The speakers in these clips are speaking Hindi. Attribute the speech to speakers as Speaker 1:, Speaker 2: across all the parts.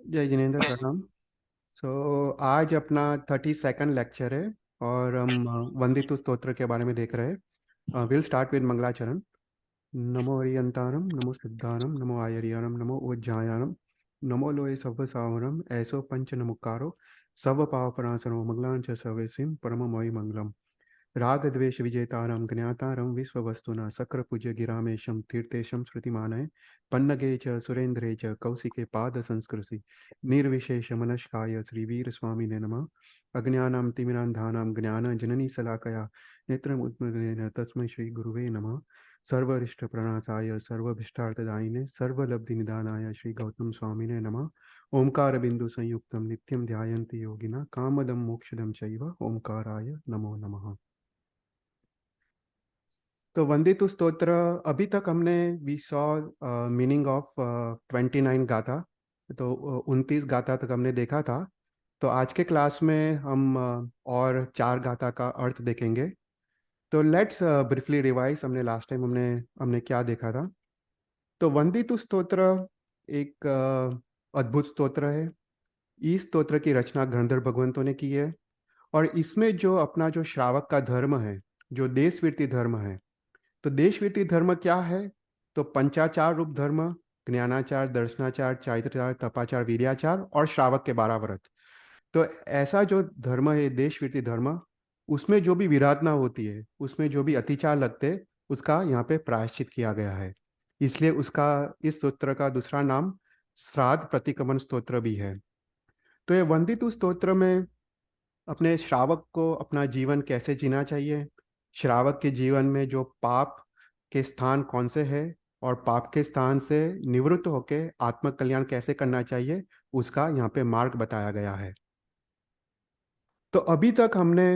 Speaker 1: जय जिनेन्द्र, प्रणाम। आज अपना 32nd लेक्चर है और हम वंदितु स्तोत्र के बारे में देख रहे हैं। विल स्टार्ट विद मंगलाचरण। नमो अरियंतारम, नमो सिद्धारम, नमो आयरियारम, नमो उज्जायारम, नमो लोय सव्व सावरम, ऐसो पंच नमुकारो सव पाव परासरो मंगलांच सर्वेसिम परम मोहि मंगलम। राग द्वेष विजेतारं ज्ञातारं विश्ववस्तुना शक्र पूज्य गिरामेशं तीर्थेशं श्रुतिमानय पन्नगे च सुरेन्द्रे च कौशिके पाद संस्कृति निर्विशेष मनस्काय श्रीवीर स्वामिने नमः। अज्ञानां तिमिरान्धानां ज्ञानजननी शलाकया नेत्रमुद्मितेन तस्मै श्री गुरुवे नमः। सर्वरिष्ट प्रणाशाय सर्वभिष्टार्थदायिने सर्वलब्धिनिदानाय श्री गौतम स्वामिने नमः। ओंकार बिंदु संयुक्तं नित्यं ध्यायन्ति योगिना कामदं मोक्षदं चैव ओंकाराय नमो नमः। तो वंदितु स्तोत्र, अभी तक हमने वी सॉ मीनिंग ऑफ 29 गाथा। तो 29 गाथा तक हमने देखा था। तो आज के क्लास में हम और 4 गाथा का अर्थ देखेंगे। तो लेट्स ब्रीफली रिवाइज। हमने लास्ट टाइम हमने हमने क्या देखा था। तो वंदितु स्तोत्र एक अद्भुत स्तोत्र है। इस स्तोत्र की रचना गंधर्व भगवंतों ने की है। और इसमें जो अपना जो श्रावक का धर्म है, जो देशवीति धर्म है, तो देशवीति धर्म क्या है? तो पंचाचार रूप धर्म, ज्ञानाचार, दर्शनाचार, चारित्राचार, तपाचार, वीर्याचार और श्रावक के 12 व्रत। तो ऐसा जो धर्म है देशवीति धर्म, उसमें जो भी विराधना होती है, उसमें जो भी अतिचार लगते, उसका यहाँ पे प्रायश्चित किया गया है। इसलिए उसका इस स्तोत्र का दूसरा नाम श्राद्ध प्रतिक्रमण स्तोत्र भी है। तो ये वंदितु स्तोत्र में अपने श्रावक को अपना जीवन कैसे जीना चाहिए, श्रावक के जीवन में जो पाप के स्थान कौन से हैं और पाप के स्थान से निवृत्त होकर आत्मकल्याण कैसे करना चाहिए, उसका यहाँ पे मार्ग बताया गया है। तो अभी तक हमने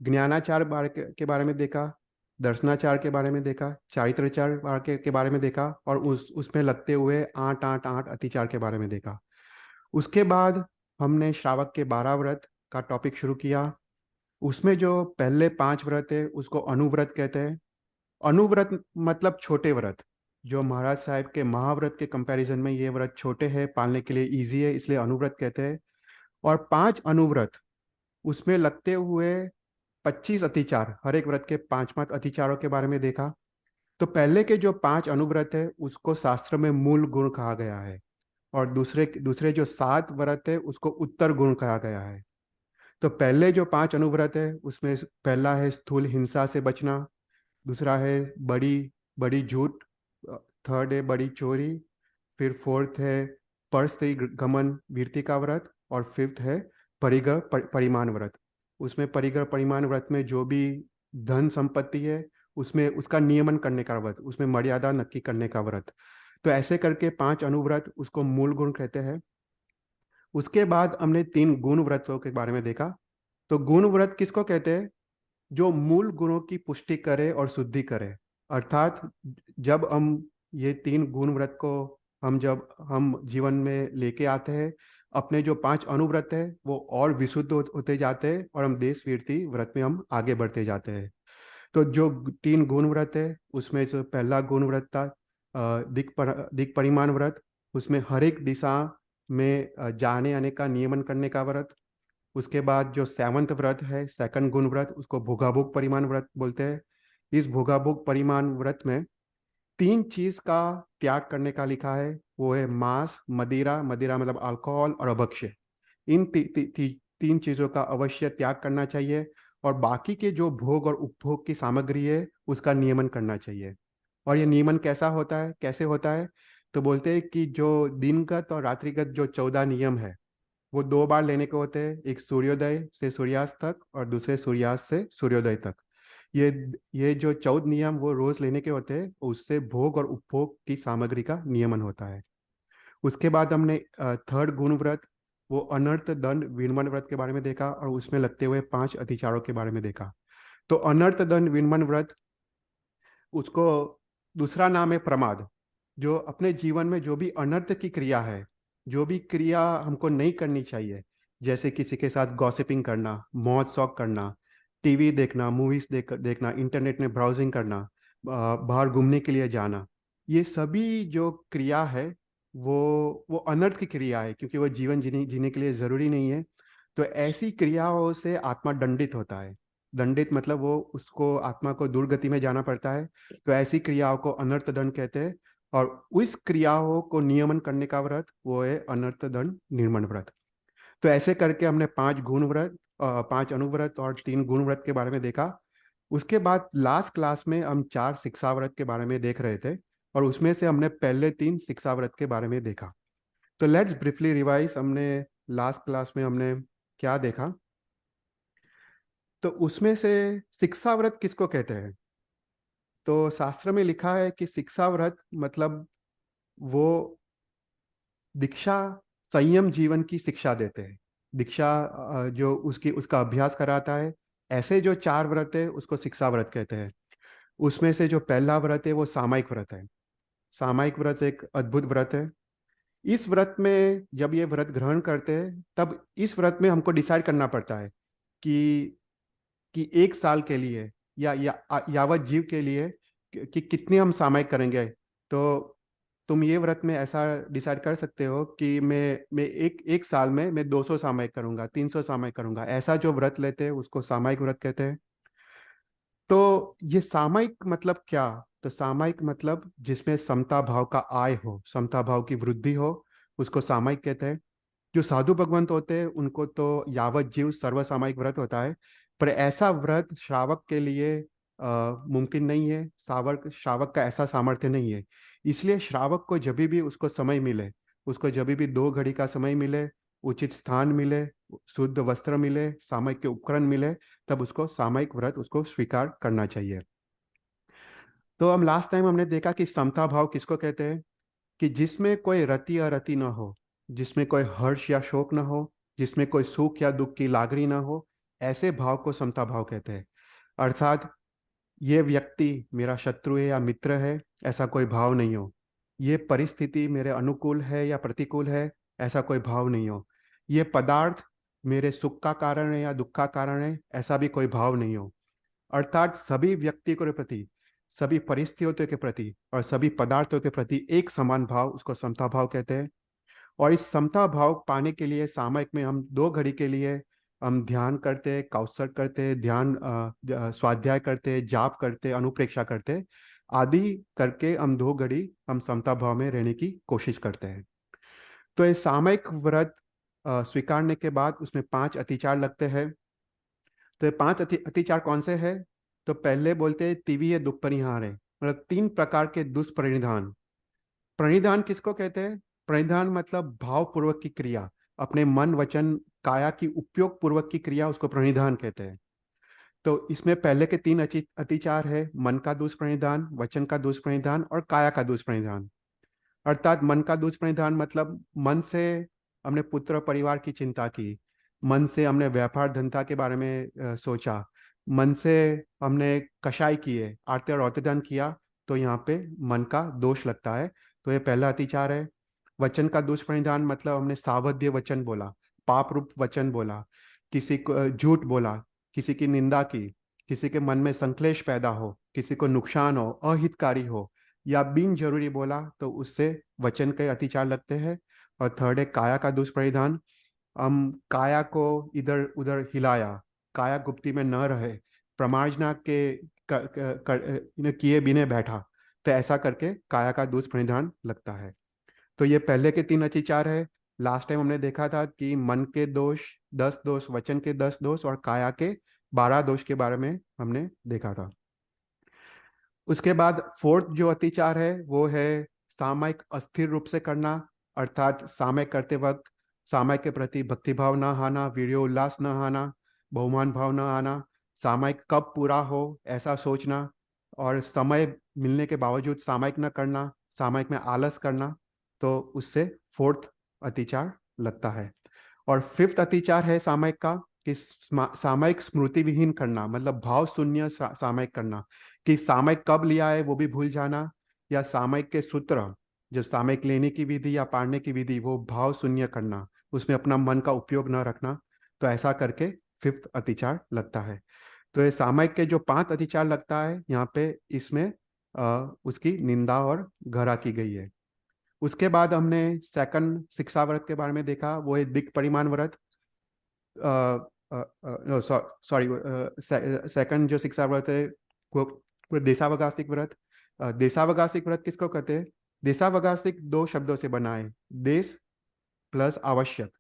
Speaker 1: ज्ञानाचार के बारे में देखा, दर्शनाचार के बारे में देखा, चारित्राचार के बारे में देखा और उसमें लगते हुए 8 अतिचार के बारे में देखा। उसके बाद हमने श्रावक के 12 व्रत का टॉपिक शुरू किया। उसमें जो पहले 5 व्रत है उसको अनुव्रत कहते हैं। अनुव्रत मतलब छोटे व्रत। जो महाराज साहब के महाव्रत के कंपैरिजन में ये व्रत छोटे हैं, पालने के लिए इजी है, इसलिए अनुव्रत कहते हैं। और 5 अनुव्रत, उसमें लगते हुए 25 अतिचार, हर एक व्रत के 5 अतिचारों के बारे में देखा। तो पहले के जो 5 अनुव्रत है उसको शास्त्र में मूल गुण कहा गया है और दूसरे दूसरे जो 7 व्रत है उसको उत्तर गुण कहा गया है। तो पहले जो 5 अनुव्रत है उसमें पहला है स्थूल हिंसा से बचना, दूसरा है बड़ी बड़ी झूठ, थर्ड है बड़ी चोरी, फिर फोर्थ है पर स्त्री गमन वीरति का व्रत, और फिफ्थ है परिग्रह परिमाण व्रत। उसमें परिग्रह परिमाण व्रत में जो भी धन संपत्ति है उसमें उसका नियमन करने का व्रत, उसमें मर्यादा नक्की करने का व्रत। तो ऐसे करके 5 अनुव्रत उसको मूल गुण कहते हैं। उसके बाद हमने 3 गुण व्रतों के बारे में देखा। तो गुण व्रत किसको कहते हैं? जो मूल गुणों की पुष्टि करे और शुद्धि करे। अर्थात जब हम ये 3 गुण व्रत को जब हम जीवन में लेके आते हैं, अपने जो 5 अनुव्रत है वो और विशुद्ध होते जाते हैं और हम देश वीरति व्रत में हम आगे बढ़ते जाते हैं। तो जो 3 गुण व्रत है उसमें जो पहला गुण व्रत था दिक परिमाण व्रत। उसमें हर एक दिशा में जाने आने का नियमन करने का व्रत। उसके बाद जो 7वां व्रत है सेकंड गुण व्रत, उसको भोगाभोग परिमाण व्रत बोलते हैं। इस भोगाभोग परिमाण व्रत में 3 चीज का त्याग करने का लिखा है। वो है मांस, मदिरा, मदिरा मतलब अल्कोहल, और अभक्ष्य। इन 3 चीजों का अवश्य त्याग करना चाहिए और बाकी के जो भोग और उपभोग की सामग्री है उसका नियमन करना चाहिए। और ये नियमन कैसा होता है, कैसे होता है? तो बोलते हैं कि जो दिनगत और रात्रिगत जो 14 नियम है वो 2 बार लेने को होते हैं। एक सूर्योदय से सूर्यास्त तक और दूसरे सूर्यास्त से सूर्योदय तक। ये ये जो 14 नियम वो रोज लेने के होते हैं, उससे भोग और उपभोग की सामग्री का नियमन होता है। उसके बाद हमने थर्ड गुण व्रत, वो अनर्थ दंड विनमन व्रत के बारे में देखा और उसमें लगते हुए 5 अतिचारों के बारे में देखा। तो अनर्थ दंड विनमन व्रत, उसको दूसरा नाम है प्रमाद। जो अपने जीवन में जो भी अनर्थ की क्रिया है, जो भी क्रिया हमको नहीं करनी चाहिए, जैसे किसी के साथ गॉसिपिंग करना, मौज शौक करना, टीवी देखना, मूवीज देखना, इंटरनेट में ब्राउजिंग करना, बाहर घूमने के लिए जाना, ये सभी जो क्रिया है वो अनर्थ की क्रिया है, क्योंकि वो जीवन जीने जीने के लिए जरूरी नहीं है। तो ऐसी क्रियाओं से आत्मा दंडित होता है। दंडित मतलब वो उसको आत्मा को दुर्गति में जाना पड़ता है। तो ऐसी क्रियाओं को अनर्थ दंड कहते हैं। और उस क्रियाओं को नियमन करने का व्रत वो है अनर्थ दंड निर्मण व्रत। तो ऐसे करके हमने 5 गुण व्रत, 5 अनुव्रत और 3 गुण व्रत के बारे में देखा। उसके बाद लास्ट क्लास में हम 4 शिक्षा व्रत के बारे में देख रहे थे, और उसमें से हमने पहले 3 शिक्षा व्रत के बारे में देखा। तो लेट्स ब्रीफली रिवाइज। हमने लास्ट क्लास में हमने क्या देखा? तो उसमें से शिक्षा व्रत किसको कहते हैं? तो शास्त्र में लिखा है कि शिक्षा व्रत मतलब वो दीक्षा, संयम जीवन की शिक्षा देते हैं। दीक्षा जो उसकी उसका अभ्यास कराता है। ऐसे जो 4 व्रत है उसको शिक्षा व्रत कहते हैं। उसमें से जो पहला व्रत है वो सामायिक व्रत है। सामायिक व्रत एक अद्भुत व्रत है। इस व्रत में जब ये व्रत ग्रहण करते हैं तब इस व्रत में हमको डिसाइड करना पड़ता है कि 1 साल के लिए या यावत जीव के लिए कि कितने हम सामायिक करेंगे। तो तुम ये व्रत में ऐसा डिसाइड कर सकते हो कि मैं एक एक साल में मैं 200 सामायिक करूंगा, 300 सामायिक करूंगा। ऐसा जो व्रत लेते हैं उसको सामायिक व्रत कहते हैं। तो ये सामायिक मतलब क्या? तो सामायिक मतलब जिसमें समता भाव का आय हो, समता भाव की वृद्धि हो, उसको सामायिक कहते हैं। जो साधु भगवंत होते हैं उनको तो यावत जीव सर्व सामायिक व्रत होता है। पर ऐसा व्रत श्रावक के लिए मुमकिन नहीं है। श्रावक श्रावक का ऐसा सामर्थ्य नहीं है। इसलिए श्रावक को जब भी उसको समय मिले, उसको जब भी 2 घड़ी का समय मिले, उचित स्थान मिले, शुद्ध वस्त्र मिले, सामयिक के उपकरण मिले, तब उसको सामयिक व्रत उसको स्वीकार करना चाहिए। तो हम लास्ट टाइम हमने देखा कि समता भाव किसको कहते हैं? कि जिसमें कोई रति अरति न हो, जिसमें कोई हर्ष या शोक न हो, जिसमें कोई सुख या दुख की लागरी न हो, ऐसे भाव को समता भाव कहते हैं। अर्थात ये व्यक्ति मेरा शत्रु है या मित्र है, ऐसा कोई भाव नहीं हो। ये परिस्थिति मेरे अनुकूल है या प्रतिकूल है, ऐसा कोई भाव नहीं हो। ये पदार्थ मेरे सुख का कारण है या दुख का कारण है, ऐसा भी कोई भाव नहीं हो। अर्थात सभी व्यक्ति के प्रति, सभी परिस्थितियों के प्रति और सभी पदार्थों के प्रति एक समान भाव, उसको समता भाव कहते हैं। और इस समता भाव पाने के लिए सामयिक में हम 2 घड़ी के लिए हम ध्यान करते, कौशल करते, ध्यान स्वाध्याय करते, जाप करते, अनुप्रेक्षा करते आदि करके हम 2 घड़ी हम समता भाव में रहने की कोशिश करते हैं। तो ये सामयिक व्रत स्वीकारने के बाद उसमें 5 अतिचार लगते हैं। तो ये 5 अतिचार कौन से हैं? तो पहले बोलते हैं तिवीय दुष्परिहार है, मतलब 3 प्रकार के दुष्परिधान। प्रणिधान किसको कहते हैं? प्रणिधान मतलब भावपूर्वक की क्रिया, अपने मन वचन काया की उपयोग पूर्वक की क्रिया, उसको प्रणिधान कहते हैं। तो इसमें पहले के 3 अतिचार है: मन का दुष्प्रणिधान, वचन का दुष्प्रणिधान और काया का दुष्प्रणिधान। अर्थात मन का दुष्प्रणिधान मतलब मन से हमने पुत्र परिवार की चिंता की, मन से हमने व्यापार धंधा के बारे में सोचा, मन से हमने कषाय किए, आरती और औतेदान किया, तो यहाँ पे मन का दोष लगता है। तो ये पहला अतिचार है। वचन का दुष्परिधान मतलब हमने सावध्य वचन बोला, पाप रूप वचन बोला, किसी को झूठ बोला, किसी की निंदा की, किसी के मन में संक्लेश पैदा हो, किसी को नुकसान हो, अहितकारी हो या बिन जरूरी बोला, तो उससे वचन के अतिचार लगते हैं। और थर्ड है काया का दुष्परिधान। हम काया को इधर उधर हिलाया, काया गुप्ती में न रहे, प्रमार्जना के किए बिने बैठा, तो ऐसा करके काया का दुष्परिधान लगता है। तो ये पहले के 3 अतिचार है। लास्ट टाइम हमने देखा था कि मन के दोष 10 दोष, वचन के 10 दोष और काया के 12 दोष के बारे में हमने देखा था। उसके बाद फोर्थ जो अतिचार है वो है सामयिक अस्थिर रूप से करना। अर्थात सामयिक करते वक्त सामयिक के प्रति भक्तिभाव ना आना, वीर्य उल्लास ना आना, बहुमान भाव ना आना, सामयिक कब पूरा हो ऐसा सोचना, और समय मिलने के बावजूद सामयिक न करना, सामयिक में आलस करना, तो उससे फोर्थ अतिचार लगता है। और फिफ्थ अतिचार है सामयिक का कि सामयिक स्मृति विहीन करना, मतलब भाव शून्य सामयिक करना, कि सामयिक कब लिया है वो भी भूल जाना, या सामयिक के सूत्र, जो सामयिक लेने की विधि या पाड़ने की विधि, वो भाव शून्य करना, उसमें अपना मन का उपयोग न रखना। तो ऐसा करके फिफ्थ अतिचार लगता है। तो ये सामयिक के जो 5 अतिचार लगता है यहाँ पे, इसमें उसकी निंदा और घृणा की गई है। उसके बाद हमने सेकंड शिक्षा व्रत के बारे में देखा, वो है दिक् परिमाण व्रत। सॉरी, सेकंड जो शिक्षा व्रत है वो देशावकाशिक व्रत। देशावकाशिक व्रत किसको कहते हैं? देशावकाशिक दो शब्दों से बना है, देश प्लस आवश्यक।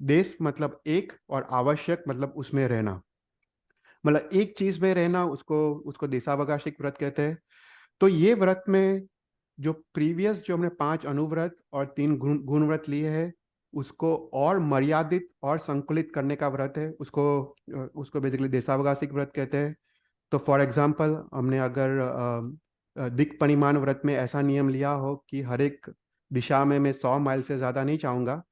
Speaker 1: देश मतलब एक, और आवश्यक मतलब उसमें रहना, मतलब एक चीज में रहना, उसको उसको देशावकाशिक व्रत कहते हैं। तो ये व्रत में जो प्रीवियस जो हमने 5 अनुव्रत और 3 गुण व्रत लिए हैं, उसको और मर्यादित और संकुलित करने का व्रत है, उसको उसको बेसिकली देशावकाशिक व्रत कहते हैं। तो फॉर एग्जाम्पल, हमने अगर दिक् परिमाण व्रत में ऐसा नियम लिया हो कि हर एक दिशा में मैं 100 माइल से ज़्यादा नहीं चाहूँगा,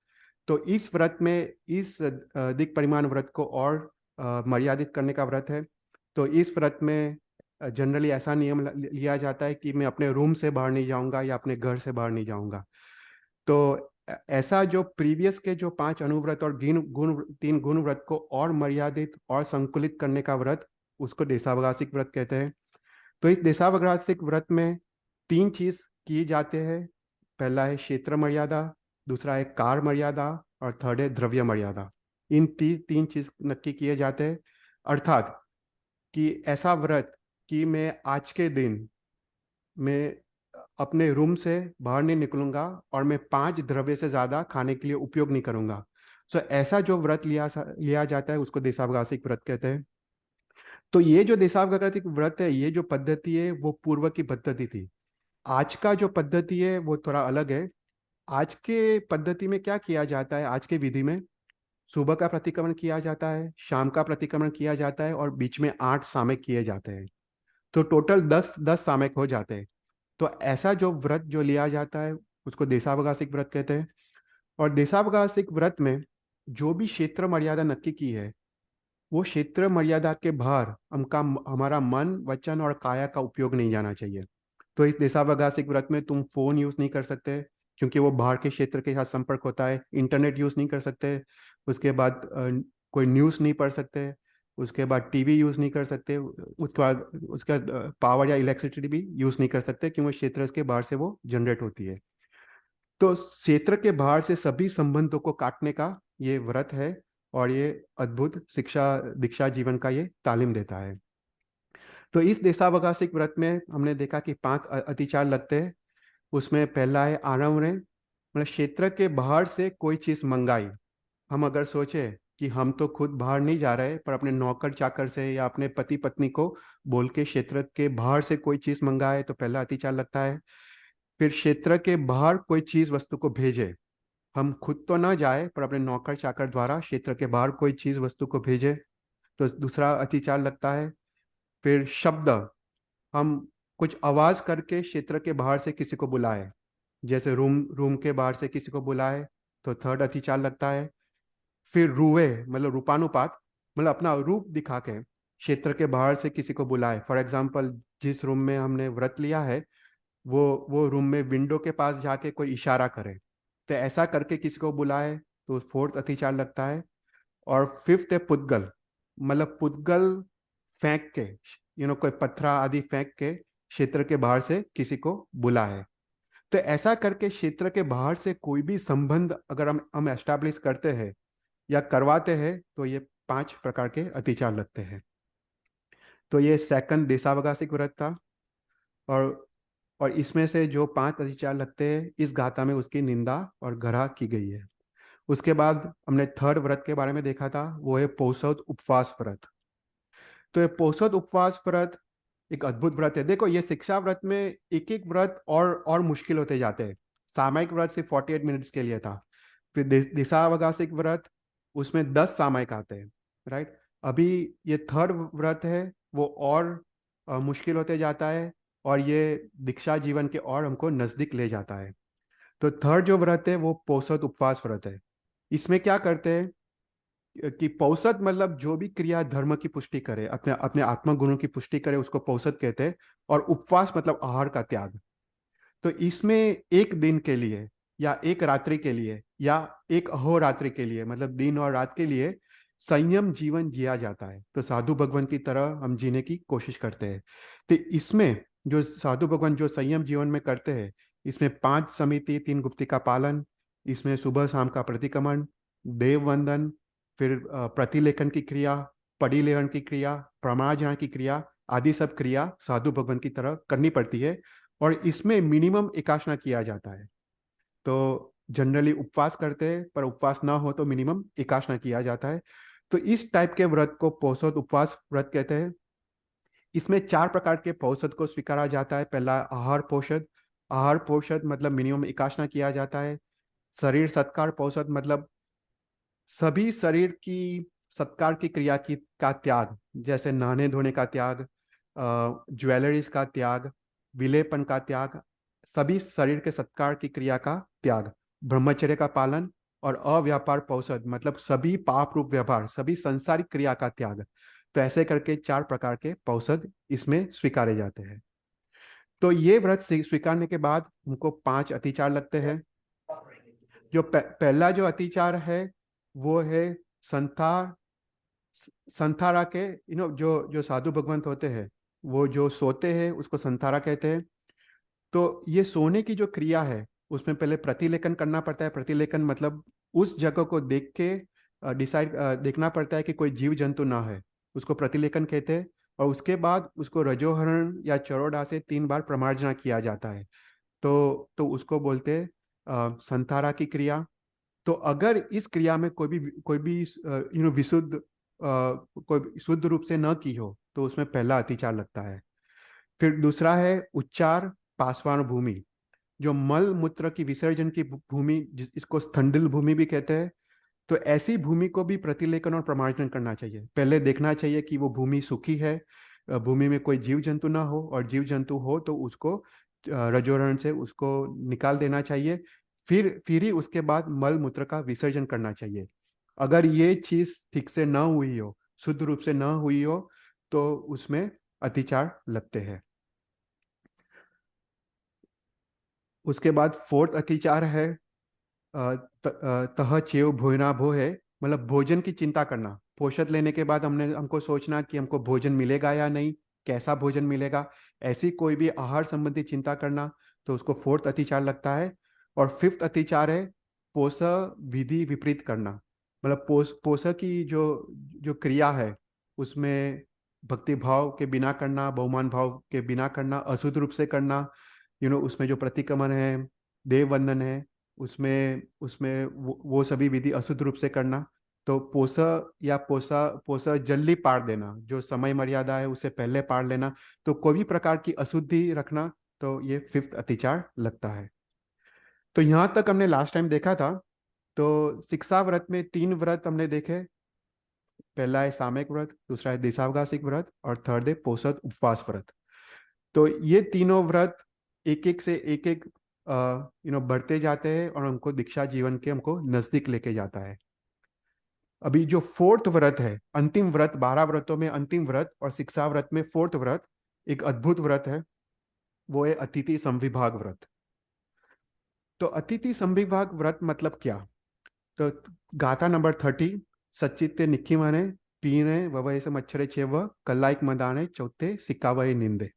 Speaker 1: तो इस व्रत में, इस दिक् परिमाण व्रत को और मर्यादित करने का व्रत है। तो इस व्रत में जनरली ऐसा नियम लिया जाता है कि मैं अपने रूम से बाहर नहीं जाऊंगा या अपने घर से बाहर नहीं जाऊंगा। तो ऐसा जो प्रीवियस के जो 5 अनुव्रत और 3 गुण व्रत को और मर्यादित और संकुलित करने का व्रत, उसको देशावकाशिक व्रत कहते हैं। तो इस देशावकाशिक व्रत में 3 चीज किए जाते हैं। पहला है क्षेत्र मर्यादा, दूसरा है काल मर्यादा, और थर्ड है द्रव्य मर्यादा। इन तीन चीज नक्की किए जाते हैं। अर्थात कि ऐसा व्रत कि मैं आज के दिन मैं अपने रूम से बाहर नहीं निकलूंगा और मैं 5 द्रव्य से ज्यादा खाने के लिए उपयोग नहीं करूंगा। सो ऐसा जो व्रत लिया जाता है, उसको देशावकाशिक व्रत कहते हैं। तो ये जो देशावकाशिक व्रत है, ये जो पद्धति है, वो पूर्व की पद्धति थी। आज का जो पद्धति है वो थोड़ा अलग है। आज के पद्धति में क्या किया जाता है? आज के विधि में सुबह का प्रतिक्रमण किया जाता है, शाम का प्रतिक्रमण किया जाता है, और बीच में 8 सामयिक किए जाते हैं। तो टोटल 10 सामयिक हो जाते हैं। तो ऐसा जो व्रत जो लिया जाता है, उसको देशावकाशिक व्रत कहते हैं। और देशावकाशिक व्रत में जो भी क्षेत्र मर्यादा नक्की की है, वो क्षेत्र मर्यादा के बाहर हमारा मन, वचन और काया का उपयोग नहीं जाना चाहिए। तो इस देशावकाशिक व्रत में तुम फोन यूज नहीं कर सकते, क्योंकि वो बाहर के क्षेत्र के साथ संपर्क होता है। इंटरनेट यूज नहीं कर सकते। उसके बाद कोई न्यूज़ नहीं पढ़ सकते। उसके बाद टीवी यूज नहीं कर सकते। उसके बाद उसका पावर या इलेक्ट्रिसिटी भी यूज नहीं कर सकते, क्योंकि क्षेत्र के बाहर से वो जनरेट होती है। तो क्षेत्र के बाहर से सभी संबंधों को काटने का ये व्रत है, और ये अद्भुत शिक्षा दीक्षा जीवन का ये तालीम देता है। तो इस देशावकाशिक व्रत में हमने देखा कि 5 अतिचार लगते हैं। उसमें पहला है आरम्भ, मतलब क्षेत्र के बाहर से कोई चीज मंगाई। हम अगर सोचे कि हम तो खुद बाहर नहीं जा रहे, पर अपने नौकर चाकर से या अपने पति पत्नी को बोल के क्षेत्र के बाहर से कोई चीज मंगाए, तो पहला अतिचार लगता है। फिर क्षेत्र के बाहर कोई चीज वस्तु को भेजे, हम खुद तो ना जाए पर अपने नौकर चाकर द्वारा क्षेत्र के बाहर कोई चीज वस्तु को भेजे, तो दूसरा अतिचार लगता है। फिर शब्द, हम कुछ आवाज करके क्षेत्र के बाहर से किसी को बुलाए, जैसे रूम रूम के बाहर से किसी को बुलाए, तो थर्ड अतिचार लगता है। फिर रूए, मतलब रूपानुपात, मतलब अपना रूप दिखा के क्षेत्र के बाहर से किसी को बुलाए। फॉर एग्जाम्पल, जिस रूम में हमने व्रत लिया है, वो रूम में विंडो के पास जाके कोई इशारा करे, तो ऐसा करके किसी को बुलाए, तो फोर्थ अतिचार लगता है। और फिफ्थ है पुद्गल, मतलब पुद्गल फेंक के, कोई पत्थरा आदि फेंक के क्षेत्र के बाहर से किसी को बुलाए। तो ऐसा करके क्षेत्र के बाहर से कोई भी संबंध अगर हम एस्टैब्लिश करते हैं या करवाते हैं, तो ये 5 प्रकार के अतिचार लगते हैं। तो ये सेकंड देशावकाशिक व्रत था। और और इसमें से जो 5 अतिचार लगते हैं, इस गाथा में उसकी निंदा और घृणा की गई है। उसके बाद हमने थर्ड व्रत के बारे में देखा था, वो है पौषध उपवास व्रत। तो ये पौषध उपवास व्रत एक अद्भुत व्रत है। देखो, ये शिक्षा व्रत में एक एक व्रत और मुश्किल होते जाते हैं। सामयिक व्रत सिर्फ 48 मिनट्स के लिए था। फिर दिशावकाशिक व्रत, उसमें 10 सामयिक आते हैं, राइट। अभी ये थर्ड व्रत है, वो और मुश्किल होते जाता है, और ये दीक्षा जीवन के और हमको नजदीक ले जाता है। तो थर्ड जो व्रत है, वो पौषध उपवास व्रत है। इसमें क्या करते हैं कि पौषध मतलब जो भी क्रिया धर्म की पुष्टि करे, अपने अपने आत्मा गुणों की पुष्टि करे, उसको पौषध कहते हैं। और उपवास मतलब आहार का त्याग। तो इसमें एक दिन के लिए, या एक रात्रि के लिए, या एक अहोरात्रि के लिए, मतलब दिन और रात के लिए संयम जीवन जिया जाता है। तो साधु भगवान की तरह हम जीने की कोशिश करते हैं। तो इसमें जो साधु भगवान जो संयम जीवन में करते हैं, इसमें 5 समिति 3 गुप्ती का पालन, इसमें सुबह शाम का प्रतिक्रमण, देव वंदन, फिर प्रतिलेखन की क्रिया, परिलेखन की क्रिया, प्रमार्जन की क्रिया, आदि सब क्रिया साधु भगवान की तरह करनी पड़ती है। और इसमें मिनिमम एकाशना किया जाता है। तो जनरली उपवास करते हैं, पर उपवास ना हो तो मिनिमम एकाशना किया जाता है। तो इस टाइप के व्रत को पौषध उपवास व्रत कहते हैं। इसमें 4 प्रकार के पौषध को स्वीकारा जाता है। पहला आहार पौषध। आहार पौषध मतलब मिनिमम एकाशना किया जाता है। शरीर सत्कार पौषध मतलब सभी शरीर की सत्कार की क्रिया की का त्याग, जैसे नहाने धोने का त्याग, ज्वेलरीज का त्याग, विलेपन का त्याग, सभी शरीर के सत्कार की क्रिया का त्याग, ब्रह्मचर्य का पालन, और अव्यापार पौषध मतलब सभी पाप रूप व्यवहार, सभी संसारिक क्रिया का त्याग। तो ऐसे करके 4 प्रकार के पौषध इसमें स्वीकारे जाते हैं। तो ये व्रत स्वीकारने के बाद हमको 5 अतिचार लगते हैं। जो पहला जो अतिचार है वो है संथार। संथारा के जो जो साधु भगवंत होते हैं, वो जो सोते हैं उसको संथारा कहते हैं। तो ये सोने की जो क्रिया है उसमें पहले प्रतिलेखन करना पड़ता है। प्रतिलेखन मतलब उस जगह को देख के देखना पड़ता है कि कोई जीव जंतु ना है, उसको प्रतिलेखन कहते हैं। और उसके बाद उसको रजोहरण या चरोड़ा से 3 बार प्रमार्जना किया जाता है। तो उसको बोलते हैं संथारा की क्रिया। तो अगर इस क्रिया में कोई भी विशुद्ध कोई शुद्ध रूप से न की हो तो उसमें पहला अतिचार लगता है। फिर दूसरा है उच्चार पासवान भूमि, जो मल मूत्र की विसर्जन की भूमि, इसको स्थंडिल भूमि भी कहते हैं। तो ऐसी भूमि को भी प्रतिलेखन और प्रमार्जन करना चाहिए। पहले देखना चाहिए कि वो भूमि सूखी है, भूमि में कोई जीव जंतु ना हो, और जीव जंतु हो तो उसको रजोरण से उसको निकाल देना चाहिए। फिर ही उसके बाद मल मूत्र का विसर्जन करना चाहिए। अगर ये चीज ठीक से ना हुई हो, शुद्ध रूप से ना हुई हो, तो उसमें अतिचार लगते हैं। उसके बाद फोर्थ अतिचार है तह चेव भोजना भो है, मतलब भोजन की चिंता करना। पोषण लेने के बाद हमको सोचना कि हमको भोजन मिलेगा या नहीं, कैसा भोजन मिलेगा, ऐसी कोई भी आहार संबंधी चिंता करना, तो उसको फोर्थ अतिचार लगता है। और फिफ्थ अतिचार है पोष विधि विपरीत करना, मतलब पोष की जो जो क्रिया है उसमें भक्ति भाव के बिना करना, बहुमान भाव के बिना करना, अशुद्ध रूप से करना। उसमें जो प्रतिक्रमण है, देव वंदन है, उसमें उसमें वो सभी विधि अशुद्ध रूप से करना। तो पोसा जल्दी पार देना, जो समय मर्यादा है उससे पहले पार लेना, तो कोई भी प्रकार की अशुद्धि रखना, तो ये फिफ्थ अतिचार लगता है। तो यहाँ तक हमने लास्ट टाइम देखा था। तो शिक्षा व्रत में 3 व्रत हमने देखे। पहला है सामयिक व्रत, दूसरा है दिशावकाशिक व्रत, और थर्ड है पोषद उपवास व्रत। तो ये तीनों व्रत एक एक से एक एक बढ़ते जाते हैं और हमको दीक्षा जीवन के हमको नजदीक लेके जाता है। अभी जो फोर्थ व्रत है, अंतिम व्रत, 12 व्रतों में अंतिम व्रत और शिक्षा व्रत में फोर्थ व्रत, एक अद्भुत व्रत है। वो है अतिथि संविभाग व्रत। तो अतिथि संविभाग व्रत मतलब क्या? तो गाथा नंबर 30, सच्चित्ते निखी माने पीने वह से मच्छरे छेव कल्लाइक मदाने चौथे सिक्कावय निंदे।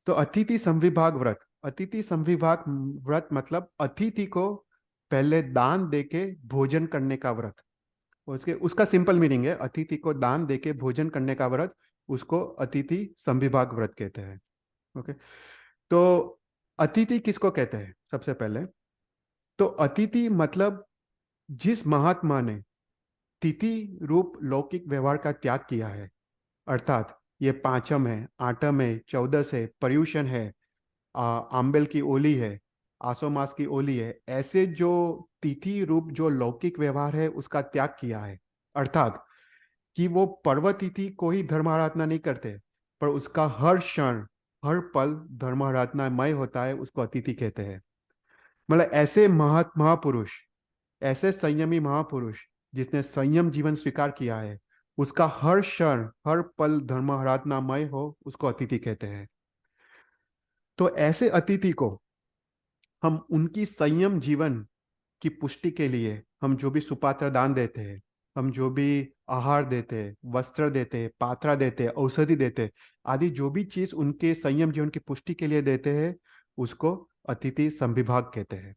Speaker 1: तो अतिथि संविभाग व्रत, अतिथि संविभाग व्रत मतलब अतिथि को पहले दान देके भोजन करने का व्रत। उसके उसका सिंपल मीनिंग है, अतिथि को दान देके भोजन करने का व्रत, उसको अतिथि संविभाग व्रत कहते हैं। ओके। तो अतिथि किसको कहते हैं? सबसे पहले तो अतिथि मतलब जिस महात्मा ने तिथि रूप लौकिक व्यवहार का त्याग किया है, अर्थात ये पांचम है, आठम है, चौदस है, पर्यूषण है, आंबेल की ओली है, आसो मास की ओली है, ऐसे जो तिथि रूप जो लौकिक व्यवहार है उसका त्याग किया है। अर्थात कि वो पर्व तिथि को ही धर्माराधना नहीं करते, पर उसका हर क्षण हर पल धर्माराधनामय होता है, उसको अतिथि कहते हैं। मतलब ऐसे महापुरुष, ऐसे संयमी महापुरुष जिसने संयम जीवन स्वीकार किया है, उसका हर क्षण हर पल धर्माराधनामय हो, उसको अतिथि कहते हैं। तो ऐसे अतिथि को हम उनकी संयम जीवन की पुष्टि के लिए हम जो भी सुपात्र दान देते हैं, हम जो भी आहार देते, वस्त्र देते, पात्रा देते, औषधि देते, आदि जो भी चीज उनके संयम जीवन की पुष्टि के लिए देते हैं, उसको अतिथि संविभाग कहते हैं।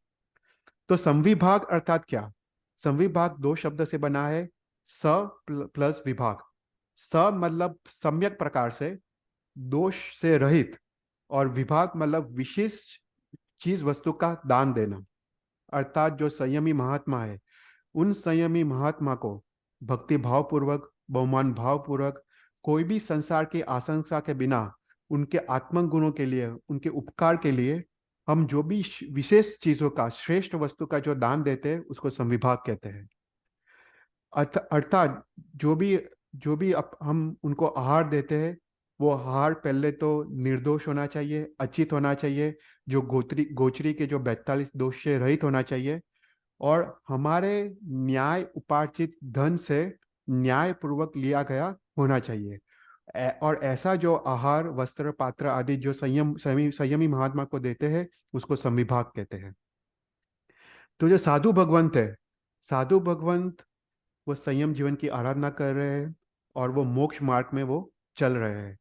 Speaker 1: तो संविभाग अर्थात क्या? संविभाग दो शब्द से बना है, स प्लस विभाग। स मतलब सम्यक प्रकार से, दोष से रहित, और विभाग मतलब विशिष्ट चीज वस्तु का दान देना। अर्थात जो संयमी महात्मा है, उन संयमी महात्मा को भक्ति भाव पूर्वक, बहुमान भाव पूर्वक, कोई भी संसार की आशंसा के बिना उनके आत्म गुणों के लिए, उनके उपकार के लिए हम जो भी विशेष चीजों का, श्रेष्ठ वस्तु का जो दान देते हैं, उसको संविभाग कहते हैं। अर्थात जो भी हम उनको आहार देते हैं, वो आहार पहले तो निर्दोष होना चाहिए, अचित होना चाहिए, जो गोचरी के जो 42 दोष से रहित होना चाहिए, और हमारे न्याय उपार्जित धन से न्याय पूर्वक लिया गया होना चाहिए। और ऐसा जो आहार, वस्त्र, पात्र आदि जो संयमी महात्मा को देते हैं, उसको संविभाग कहते हैं। तो जो साधु भगवंत है, साधु भगवंत वो संयम जीवन की आराधना कर रहे हैं, और वो मोक्ष मार्ग में वो चल रहे हैं।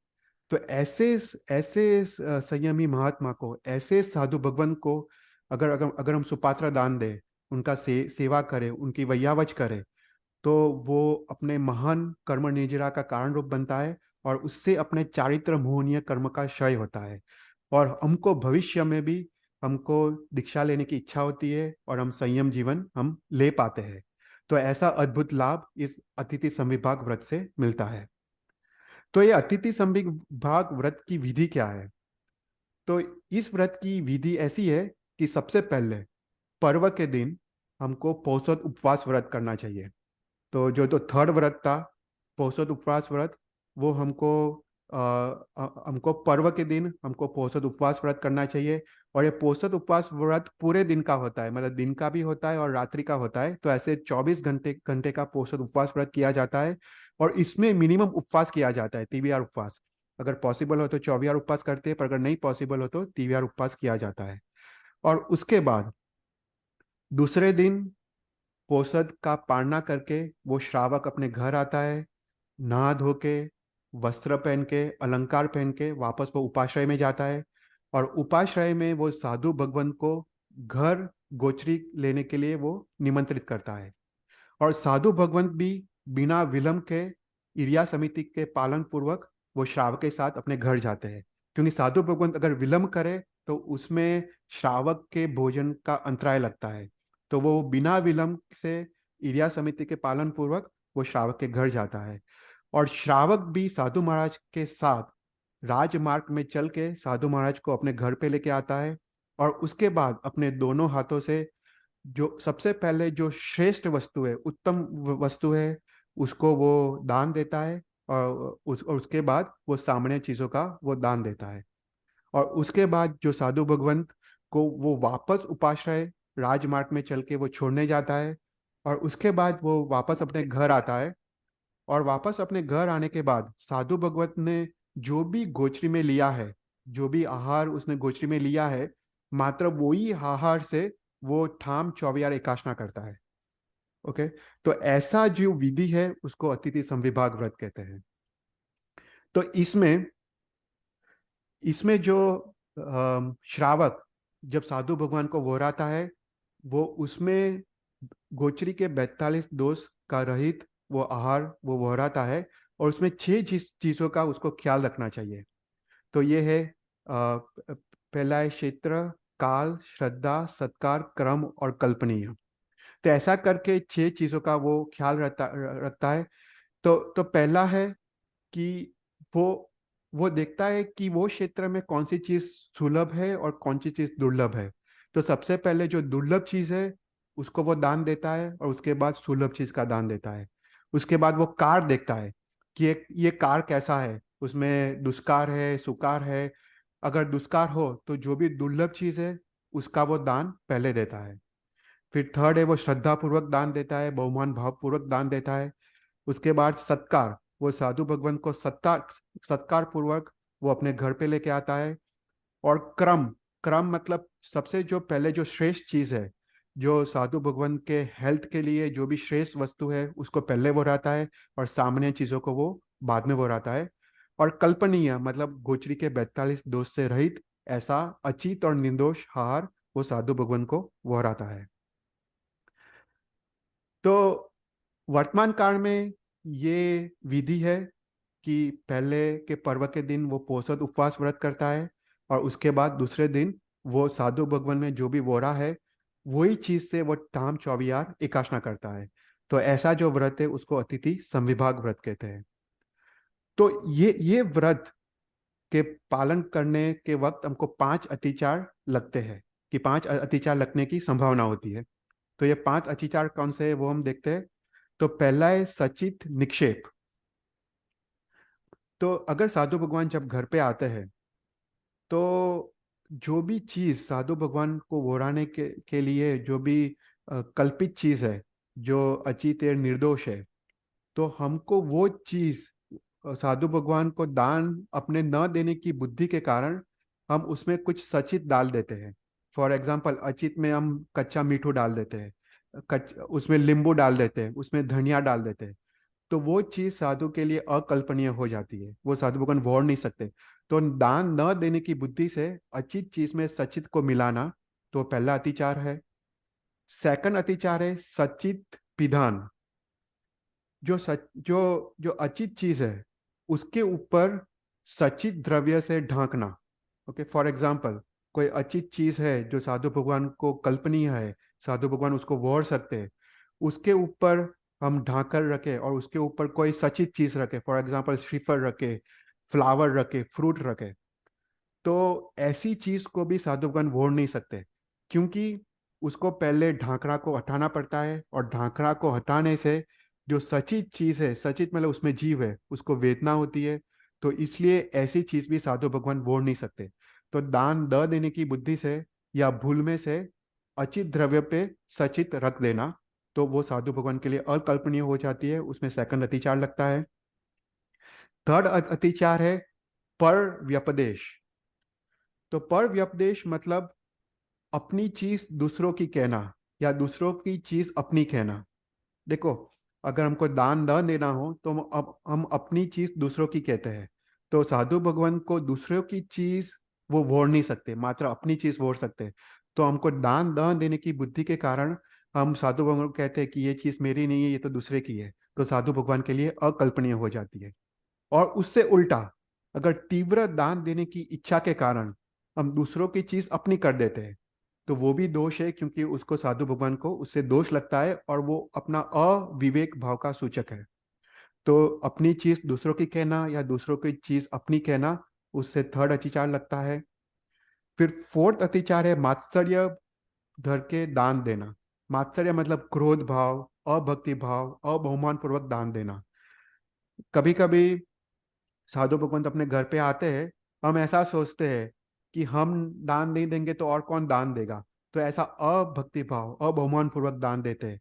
Speaker 1: तो ऐसे ऐसे संयमी महात्मा को, ऐसे साधु भगवंत को अगर अगर अगर हम सुपात्र दान दें, उनका सेवा करें, उनकी वैयावच करें, तो वो अपने महान कर्म निर्जरा का कारण रूप बनता है, और उससे अपने चारित्र मोहनीय कर्म का क्षय होता है। और हमको भविष्य में भी हमको दीक्षा लेने की इच्छा होती है, और हम संयम जीवन हम ले पाते हैं। तो ऐसा अद्भुत लाभ इस अतिथि संविभाग व्रत से मिलता है। तो ये अतिथि संविभाग व्रत की विधि क्या है? तो इस व्रत की विधि ऐसी है कि सबसे पहले पर्व के दिन हमको पौषध उपवास व्रत करना चाहिए। तो जो तो थर्ड व्रत था, पौषध उपवास व्रत, वो हमको पर्व के दिन हमको पौषध उपवास व्रत करना चाहिए। और ये पौषध उपवास व्रत पूरे दिन का होता है, मतलब दिन का भी होता है और रात्रि का होता है। तो ऐसे 24 घंटे घंटे का पौषध उपवास व्रत किया जाता है। और इसमें मिनिमम उपवास किया जाता है, तीव्यार उपवास। अगर पॉसिबल हो तो 24 उपवास करते हैं, पर अगर नहीं पॉसिबल हो तो तीव्यार उपवास किया जाता है। और उसके बाद दूसरे दिन पोषद का पारणा करके वो श्रावक अपने घर आता है, नहा धो के, वस्त्र पहन के, अलंकार पहन के वापस वो उपाश्रय में जाता है। और उपाश्रय में वो साधु भगवंत को घर गोचरी लेने के लिए वो निमंत्रित करता है। और साधु भगवंत भी बिना विलंब के इरिया समिति के पालन पूर्वक वो श्रावक के साथ अपने घर जाते हैं। क्योंकि साधु भगवंत अगर विलंब करे तो उसमें श्रावक के भोजन का अंतराय लगता है। तो वो बिना विलंब से इरिया समिति के पालन पूर्वक वो श्रावक के घर जाता है। और श्रावक भी साधु महाराज के साथ राजमार्ग में चल के साधु महाराज को अपने घर पे लेके आता है। और उसके बाद अपने दोनों हाथों से जो सबसे पहले जो श्रेष्ठ वस्तु है, उत्तम वस्तु है, उसको वो दान देता है। और उसके बाद वो सामान्य चीजों का वो दान देता है। और उसके बाद जो साधु भगवंत को वो वापस उपाश्रय राजमार्ग में चल के वो छोड़ने जाता है। और उसके बाद वो वापस अपने घर आता है। और वापस अपने घर आने के बाद साधु भगवत ने जो भी गोचरी में लिया है, जो भी आहार उसने गोचरी में लिया है, मात्र वही आहार से वो ठाम 24 एकाशना करता है। ओके। तो ऐसा जो विधि है उसको अतिथि संविभाग व्रत कहते हैं। तो इसमें इसमें जो श्रावक जब साधु भगवान को वोराता है, वो उसमें गोचरी के 42 दोष का रहित वो आहार वो वोराता है। और उसमें 6 चीजों का उसको ख्याल रखना चाहिए। तो ये है पहला है क्षेत्र, काल, श्रद्धा, सत्कार, क्रम और कल्पनीय। तो ऐसा करके 6 चीजों का वो ख्याल रखता है। तो पहला है कि वो देखता है कि वो क्षेत्र में कौन सी चीज सुलभ है और कौन सी चीज दुर्लभ है। तो सबसे पहले जो दुर्लभ चीज है उसको वो दान देता है, और उसके बाद सुलभ चीज का दान देता है। उसके बाद वो कार देखता है कि ये कार कैसा है, उसमें दुष्कार है, सुकार है। अगर दुष्कार हो तो जो भी दुर्लभ चीज है उसका वो दान पहले देता है। फिर थर्ड है वो श्रद्धा पूर्वक दान देता है, बहुमान भाव पूर्वक दान देता है। उसके बाद सत्कार, वो साधु भगवान को सत्कार सत्कार पूर्वक वो अपने घर पे लेके आता है। और क्रम, क्रम मतलब सबसे जो पहले जो श्रेष्ठ चीज है, जो साधु भगवान के हेल्थ के लिए जो भी श्रेष्ठ वस्तु है उसको पहले वो रहता है, और सामान्य चीज़ों को वो बाद में वो रहता है। और कल्पनीय मतलब गोचरी के 42 दोष से रहित ऐसा अचित और निर्दोष आहार वो साधु भगवान को वो रहता है। तो वर्तमान काल में ये विधि है कि पहले के पर्व के दिन वो पोषद उपवास व्रत करता है, और उसके बाद दूसरे दिन वो साधु भगवान में जो भी वोरा है वही चीज से वो ताम चौबियार एकाशना करता है। तो ऐसा जो व्रत है उसको अतिथि संविभाग व्रत कहते हैं। तो ये व्रत के पालन करने के वक्त हमको 5 अतिचार लगते हैं, कि 5 अतिचार लगने की संभावना होती है। तो ये 5 अतिचार कौन से है वो हम देखते हैं। तो पहला है सचित निक्षेप। तो अगर साधु भगवान जब घर पे आते हैं तो जो भी चीज साधु भगवान को वोराने के लिए जो भी कल्पित चीज है, जो अचित है निर्दोष है, तो हमको वो चीज साधु भगवान को दान अपने न देने की बुद्धि के कारण हम उसमें कुछ सचित डाल देते हैं। फॉर एग्जाम्पल अचित में हम कच्चा मीठू डाल देते हैं, उसमें नींबू डाल देते हैं, उसमें धनिया डाल देते हैं। तो वो चीज साधु के लिए अकल्पनीय हो जाती है, वो साधु भगवान वोर नहीं सकते। तो दान न देने की बुद्धि से अचित चीज में सचित को मिलाना, तो पहला अतिचार है। सेकंड अतिचार है सचित विधान। जो अचित चीज है उसके ऊपर सचित द्रव्य से ढांकना। ओके, फॉर एग्जाम्पल कोई अचित चीज है जो साधु भगवान को कल्पनीय है, साधु भगवान उसको वोर सकते हैं, उसके ऊपर हम ढांक कर रखे और उसके ऊपर कोई सचित चीज रखे, फॉर एग्जाम्पल श्रीफल रखे, फ्लावर रखे, फ्रूट रखे। तो ऐसी चीज को भी साधु भगवान वोर नहीं सकते, क्योंकि उसको पहले ढांकना को हटाना पड़ता है, और ढांकना को हटाने से जो सचित चीज है, सचित मतलब उसमें जीव है, उसको वेदना होती है। तो इसलिए ऐसी चीज भी साधु भगवान वोर नहीं सकते। तो दान द देने की बुद्धि से या भूल में से अचित द्रव्य पे सचित रख देना, तो वो साधु भगवान के लिए अकल्पनीय हो जाती है, उसमें सेकंड अतिचार लगता है। थर्ड अतिचार है पर व्यपदेश। तो पर व्यपदेश मतलब अपनी चीज दूसरों की कहना, या दूसरों की चीज अपनी कहना। देखो, अगर हमको दान न देना हो तो हम अपनी चीज दूसरों की कहते हैं। तो साधु भगवान को दूसरों की चीज वो वोड़ नहीं सकते, मात्र अपनी चीज वोड़ सकते हैं। तो हमको दान न देने की बुद्धि के कारण हम साधु भगवान को कहते हैं कि ये चीज मेरी नहीं है, ये तो दूसरे की है। तो साधु भगवान के लिए अकल्पनीय हो जाती है। और उससे उल्टा, अगर तीव्र दान देने की इच्छा के कारण हम दूसरों की चीज अपनी कर देते हैं, तो वो भी दोष है, क्योंकि उसको साधु भगवान को उससे दोष लगता है और वो अपना अविवेक भाव का सूचक है। तो अपनी चीज दूसरों की कहना या दूसरों की चीज अपनी कहना, उससे थर्ड अतिचार लगता है। फिर फोर्थ अतिचार है मात्सर्य धर के दान देना। मात्सर्य मतलब क्रोध भाव, अभक्ति भाव, अबहुमान पूर्वक दान देना। कभी कभी साधु भगवंत अपने घर पे आते हैं, हम ऐसा सोचते हैं कि हम दान नहीं देंगे तो और कौन दान देगा, तो ऐसा अभक्ति भाव, अबहुमान पूर्वक दान देते हैं,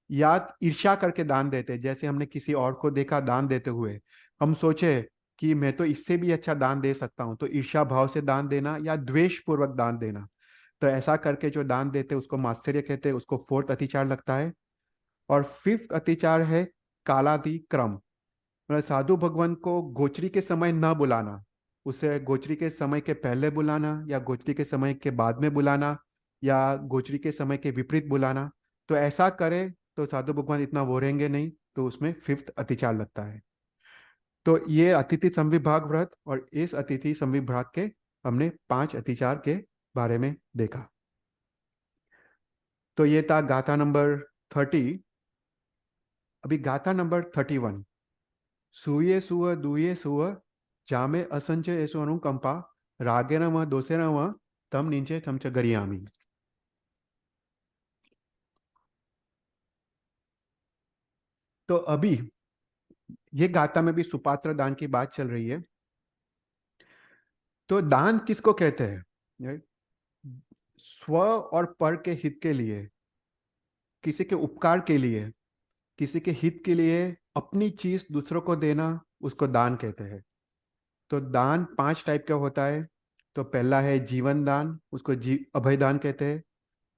Speaker 1: या ईर्ष्या करके दान देते हैं। जैसे हमने किसी और को देखा दान देते हुए, हम सोचे कि मैं तो इससे भी अच्छा दान दे सकता हूँ, तो ईर्ष्या भाव से दान देना या द्वेष पूर्वक दान देना। तो ऐसा करके जो दान देते हैं उसको मात्सर्य कहते हैं, उसको फोर्थ अतिचार लगता है। और फिफ्थ अतिचार है कालातिक्रम। मतलब साधु भगवान को गोचरी के समय न बुलाना, उसे गोचरी के समय के पहले बुलाना या गोचरी के समय के बाद में बुलाना, या गोचरी के समय के विपरीत बुलाना। तो ऐसा करे तो साधु भगवान इतना वो रहेंगे नहीं, तो उसमें फिफ्थ अतिचार लगता है। तो ये अतिथि संविभाग व्रत और इस अतिथि संविभाग के हमने 5 अतिचार के बारे में देखा। तो ये था गाथा नंबर 30। अभी गाथा नंबर 31। सूये सुव दूये सुव जामे असंख्य येसु अनुकंपा रागेण व दोषेण व तम नीचे चमच गरियामी। तो अभी ये गाथा में भी सुपात्र दान की बात चल रही है। तो दान किसको कहते हैं? Right? स्व और पर के हित के लिए, किसी के उपकार के लिए, किसी के हित के लिए अपनी चीज दूसरों को देना, उसको दान कहते हैं। तो दान 5 टाइप का होता है। तो पहला है जीवन दान, उसको अभय दान कहते हैं।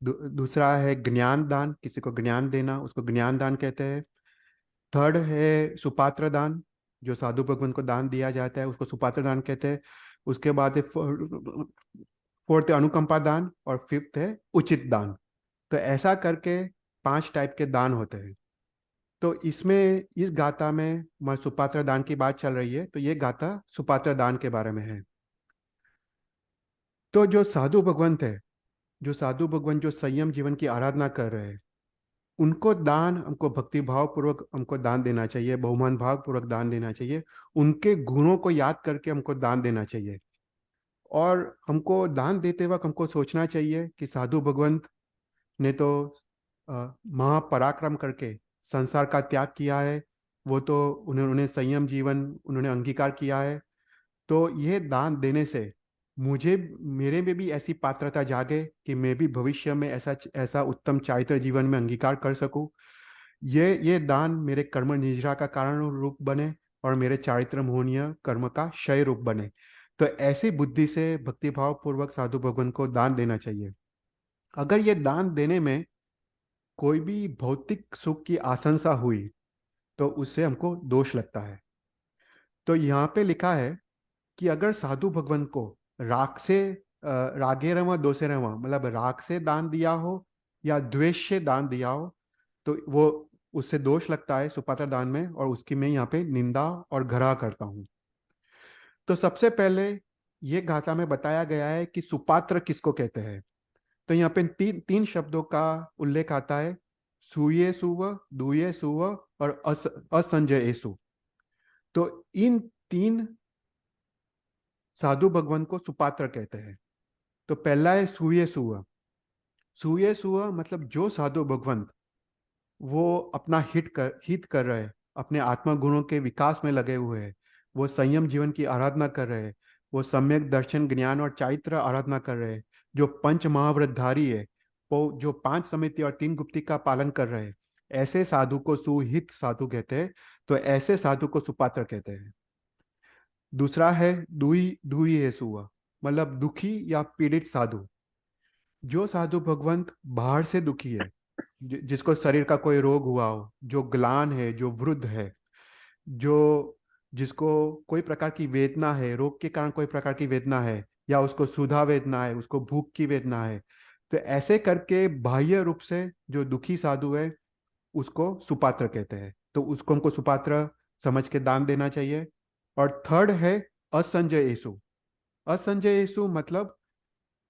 Speaker 1: दूसरा है ज्ञान दान, किसी को ज्ञान देना, उसको ज्ञान दान कहते हैं। थर्ड है सुपात्र दान, जो साधु भगवान को दान दिया जाता है उसको सुपात्र दान कहते हैं। उसके बाद है फोर्थ है अनुकंपा दान, और फिफ्थ है उचित दान। तो ऐसा करके 5 टाइप के दान होते हैं। तो इसमें, इस गाथा में सुपात्र दान की बात चल रही है, तो ये गाथा सुपात्र दान के बारे में है। तो जो साधु भगवंत है, जो साधु भगवान जो संयम जीवन की आराधना कर रहे हैं, उनको दान, हमको भक्ति भाव पूर्वक हमको दान देना चाहिए, बहुमान भाव पूर्वक दान देना चाहिए। उनके गुणों को याद करके हमको दान देना चाहिए। और हमको दान देते वक्त हमको सोचना चाहिए कि साधु भगवंत ने तो महापराक्रम करके संसार का त्याग किया है। वो तो उन्होंने संयम जीवन उन्होंने अंगीकार किया है। तो ये दान देने से मुझे, मेरे में भी ऐसी पात्रता जागे कि मैं भी भविष्य में ऐसा ऐसा उत्तम चारित्र जीवन में अंगीकार कर सकूं। ये दान मेरे कर्म निजरा का कारण रूप बने, और मेरे चारित्र मोहनीय कर्म का क्षय रूप बने। तो ऐसी बुद्धि से भक्तिभाव पूर्वक साधु भगवान को दान देना चाहिए। अगर ये दान देने में कोई भी भौतिक सुख की आशंसा हुई, तो उससे हमको दोष लगता है। तो यहाँ पे लिखा है कि अगर साधु भगवान को राग से, रागे रवा दोषे रवा, मतलब राग से दान दिया हो या द्वेष से दान दिया हो, तो वो, उससे दोष लगता है सुपात्र दान में, और उसकी मैं यहाँ पे निंदा और घृणा करता हूँ। तो सबसे पहले ये गाथा में बताया गया है कि सुपात्र किसको कहते हैं। तो यहाँ पे तीन तीन शब्दों का उल्लेख आता है: सूये सुव, दूये सुव, और असंजय सु। तो इन तीन साधु भगवान को सुपात्र कहते हैं। तो पहला है सूये सुव। सूये सुव मतलब जो साधु भगवंत वो अपना हित कर रहे हैं, अपने आत्मा गुणों के विकास में लगे हुए हैं, वो संयम जीवन की आराधना कर रहे हैं, वो सम्यक दर्शन ज्ञान और चारित्र आराधना कर रहे हैं, जो पंच महाव्रतधारी है, वो जो 5 समिति और 3 गुप्ती का पालन कर रहे हैं, ऐसे साधु को सुहित साधु कहते हैं। तो ऐसे साधु को सुपात्र कहते हैं। दूसरा है दुई दुई है सुआ, मतलब दुखी या पीड़ित साधु। जो साधु भगवंत बाहर से दुखी है, जिसको शरीर का कोई रोग हुआ हो, जो ग्लान है, जो वृद्ध है, जो जिसको कोई प्रकार की वेदना है, रोग के कारण कोई प्रकार की वेदना है, या उसको सुधा वेदना है, उसको भूख की वेदना है, तो ऐसे करके बाह्य रूप से जो दुखी साधु है, उसको सुपात्र कहते हैं। तो उसको हमको सुपात्र समझ के दान देना चाहिए। और थर्ड है असंजय येसु। असंजय येसु मतलब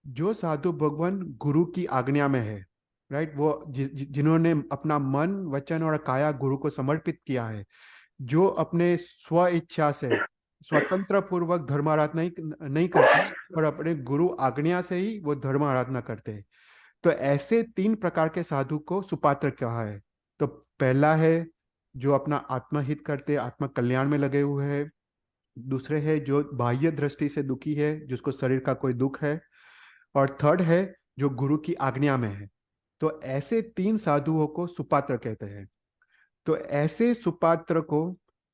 Speaker 1: जो साधु भगवान गुरु की आज्ञा में है, राइट, वो जिन्होंने अपना मन वचन और काया गुरु को समर्पित किया है, जो अपने स्व इच्छा से स्वतंत्र पूर्वक धर्म आराधना नहीं नहीं करते, और अपने गुरु आज्ञा से ही वो धर्म आराधना करते हैं। तो ऐसे 3 प्रकार के साधु को सुपात्र कहा है। तो पहला है जो अपना आत्महित करते, आत्म कल्याण में लगे हुए हैं। दूसरे है जो बाह्य दृष्टि से दुखी है, जिसको शरीर का कोई दुख है। और थर्ड है जो गुरु की आज्ञा में है। तो ऐसे 3 साधुओं को सुपात्र कहते हैं। तो ऐसे सुपात्र को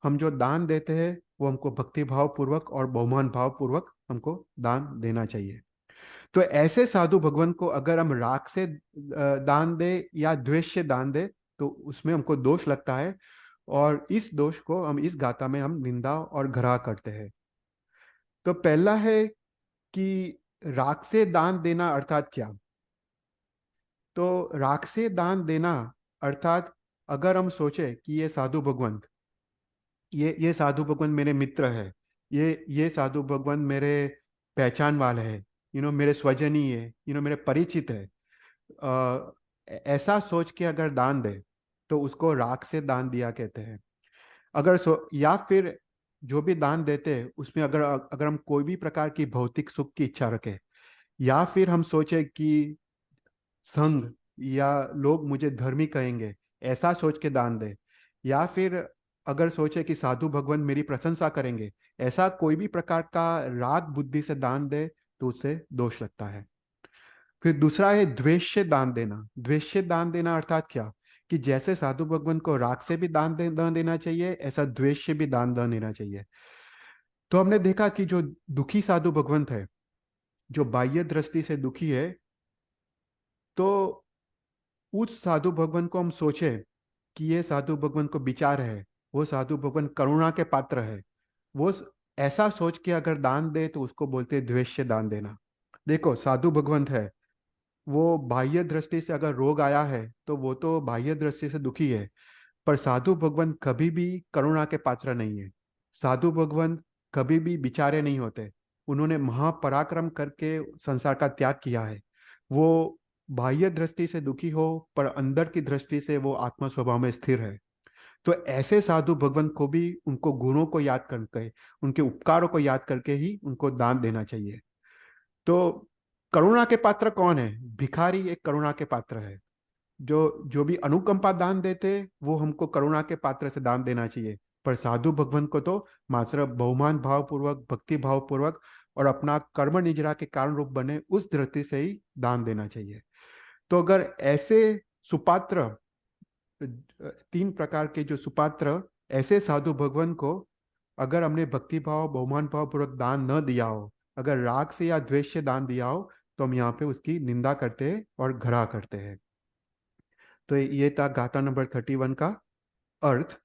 Speaker 1: हम जो दान देते हैं, वो हमको भक्ति भाव पूर्वक और बहुमान भाव पूर्वक हमको दान देना चाहिए। तो ऐसे साधु भगवान को अगर हम राग से दान दे या द्वेष से दान दे, तो उसमें हमको दोष लगता है, और इस दोष को हम इस गाथा में हम निंदा और घृणा करते हैं। तो पहला है कि राग से दान देना अर्थात क्या। तो राग से दान देना अर्थात, अगर हम सोचे कि ये साधु भगवंत, ये साधु भगवान मेरे मित्र है, ये साधु भगवान मेरे पहचान वाले है, मेरे स्वजनी है, मेरे परिचित है, ऐसा सोच के अगर दान दे, तो उसको राग से दान दिया कहते हैं। या फिर जो भी दान देते हैं उसमें अगर अगर हम कोई भी प्रकार की भौतिक सुख की इच्छा रखें, या फिर हम सोचे कि संघ या लोग मुझे धर्मी कहेंगे, ऐसा सोच के दान दे, या फिर अगर सोचे कि साधु भगवान मेरी प्रशंसा करेंगे, ऐसा कोई भी प्रकार का राग बुद्धि से दान दे, तो उससे दोष लगता है। फिर दूसरा है द्वेष से दान देना। द्वेष से दान देना अर्थात क्या, कि जैसे साधु भगवान को राग से भी दान देना चाहिए, ऐसा द्वेष से भी दान देना चाहिए। तो हमने देखा कि जो दुखी साधु भगवंत है, जो बाह्य दृष्टि से दुखी है, तो उस साधु भगवान को हम सोचे कि ये साधु भगवान को विचार है, वो साधु भगवान करुणा के पात्र है, वो ऐसा सोच के अगर दान दे तो उसको बोलते हैं द्वेष से दान देना। देखो, साधु भगवंत है, वो बाह्य दृष्टि से अगर रोग आया है तो वो तो बाह्य दृष्टि से दुखी है, पर साधु भगवंत कभी भी करुणा के पात्र नहीं है। साधु भगवंत कभी भी बिचारे नहीं होते। उन्होंने महापराक्रम करके संसार का त्याग किया है। वो बाह्य दृष्टि से दुखी हो पर अंदर की दृष्टि से वो आत्मा स्वभाव में स्थिर है। तो ऐसे साधु भगवंत को भी उनको गुणों को याद करके, उनके उपकारों को याद करके ही उनको दान देना चाहिए। तो करुणा के पात्र कौन है? भिखारी एक करुणा के पात्र है। जो जो भी अनुकंपा दान देते, वो हमको करुणा के पात्र से दान देना चाहिए। पर साधु भगवंत को तो मात्र बहुमान भाव पूर्वक, भक्ति भाव पूर्वक और अपना कर्म निजरा के कारण रूप बने उस दृष्टि से ही दान देना चाहिए। तो अगर ऐसे सुपात्र, 3 प्रकार के जो सुपात्र, ऐसे साधु भगवान को अगर हमने भक्ति भाव बहुमान भाव पूर्वक दान न दिया हो, अगर राग से या द्वेष से दान दिया हो, तो हम यहाँ पे उसकी निंदा करते हैं और घृणा करते हैं। तो ये था गाथा नंबर 31 का अर्थ।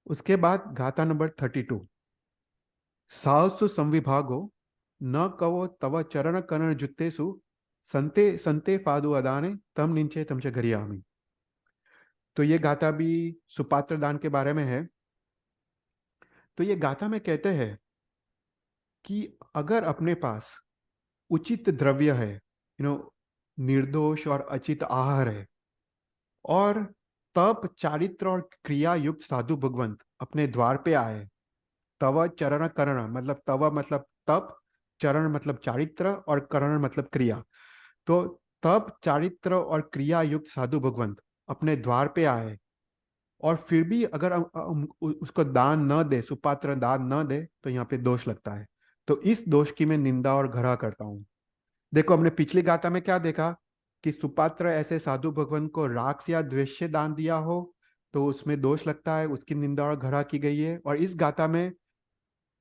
Speaker 1: उसके बाद गाथा नंबर 32, साहसु संविभागो न कवो तव चरण करण जुत्तेसु संते संते फादु अदाने तम निंचे तमचे घरियामी। तो ये गाथा भी सुपात्र दान के बारे में है। तो ये गाथा में कहते हैं कि अगर अपने पास उचित द्रव्य है, निर्दोष और अचित आहार है, और तप चारित्र और क्रिया युक्त साधु भगवंत अपने द्वार पे आए, तव चरण करण मतलब तव मतलब तप, चरण मतलब चारित्र और करण मतलब क्रिया। तो तप चारित्र और क्रिया युक्त साधु भगवंत अपने द्वार पे आए और फिर भी अगर हम उसको दान न दे, सुपात्र दान न दे, तो यहाँ पे दोष लगता है। तो इस दोष की मैं निंदा और घृणा करता हूँ। देखो, हमने पिछली गाथा में क्या देखा कि सुपात्र ऐसे साधु भगवान को राग या द्वेष से दान दिया हो तो उसमें दोष लगता है, उसकी निंदा और घृणा की गई है। और इस गाथा में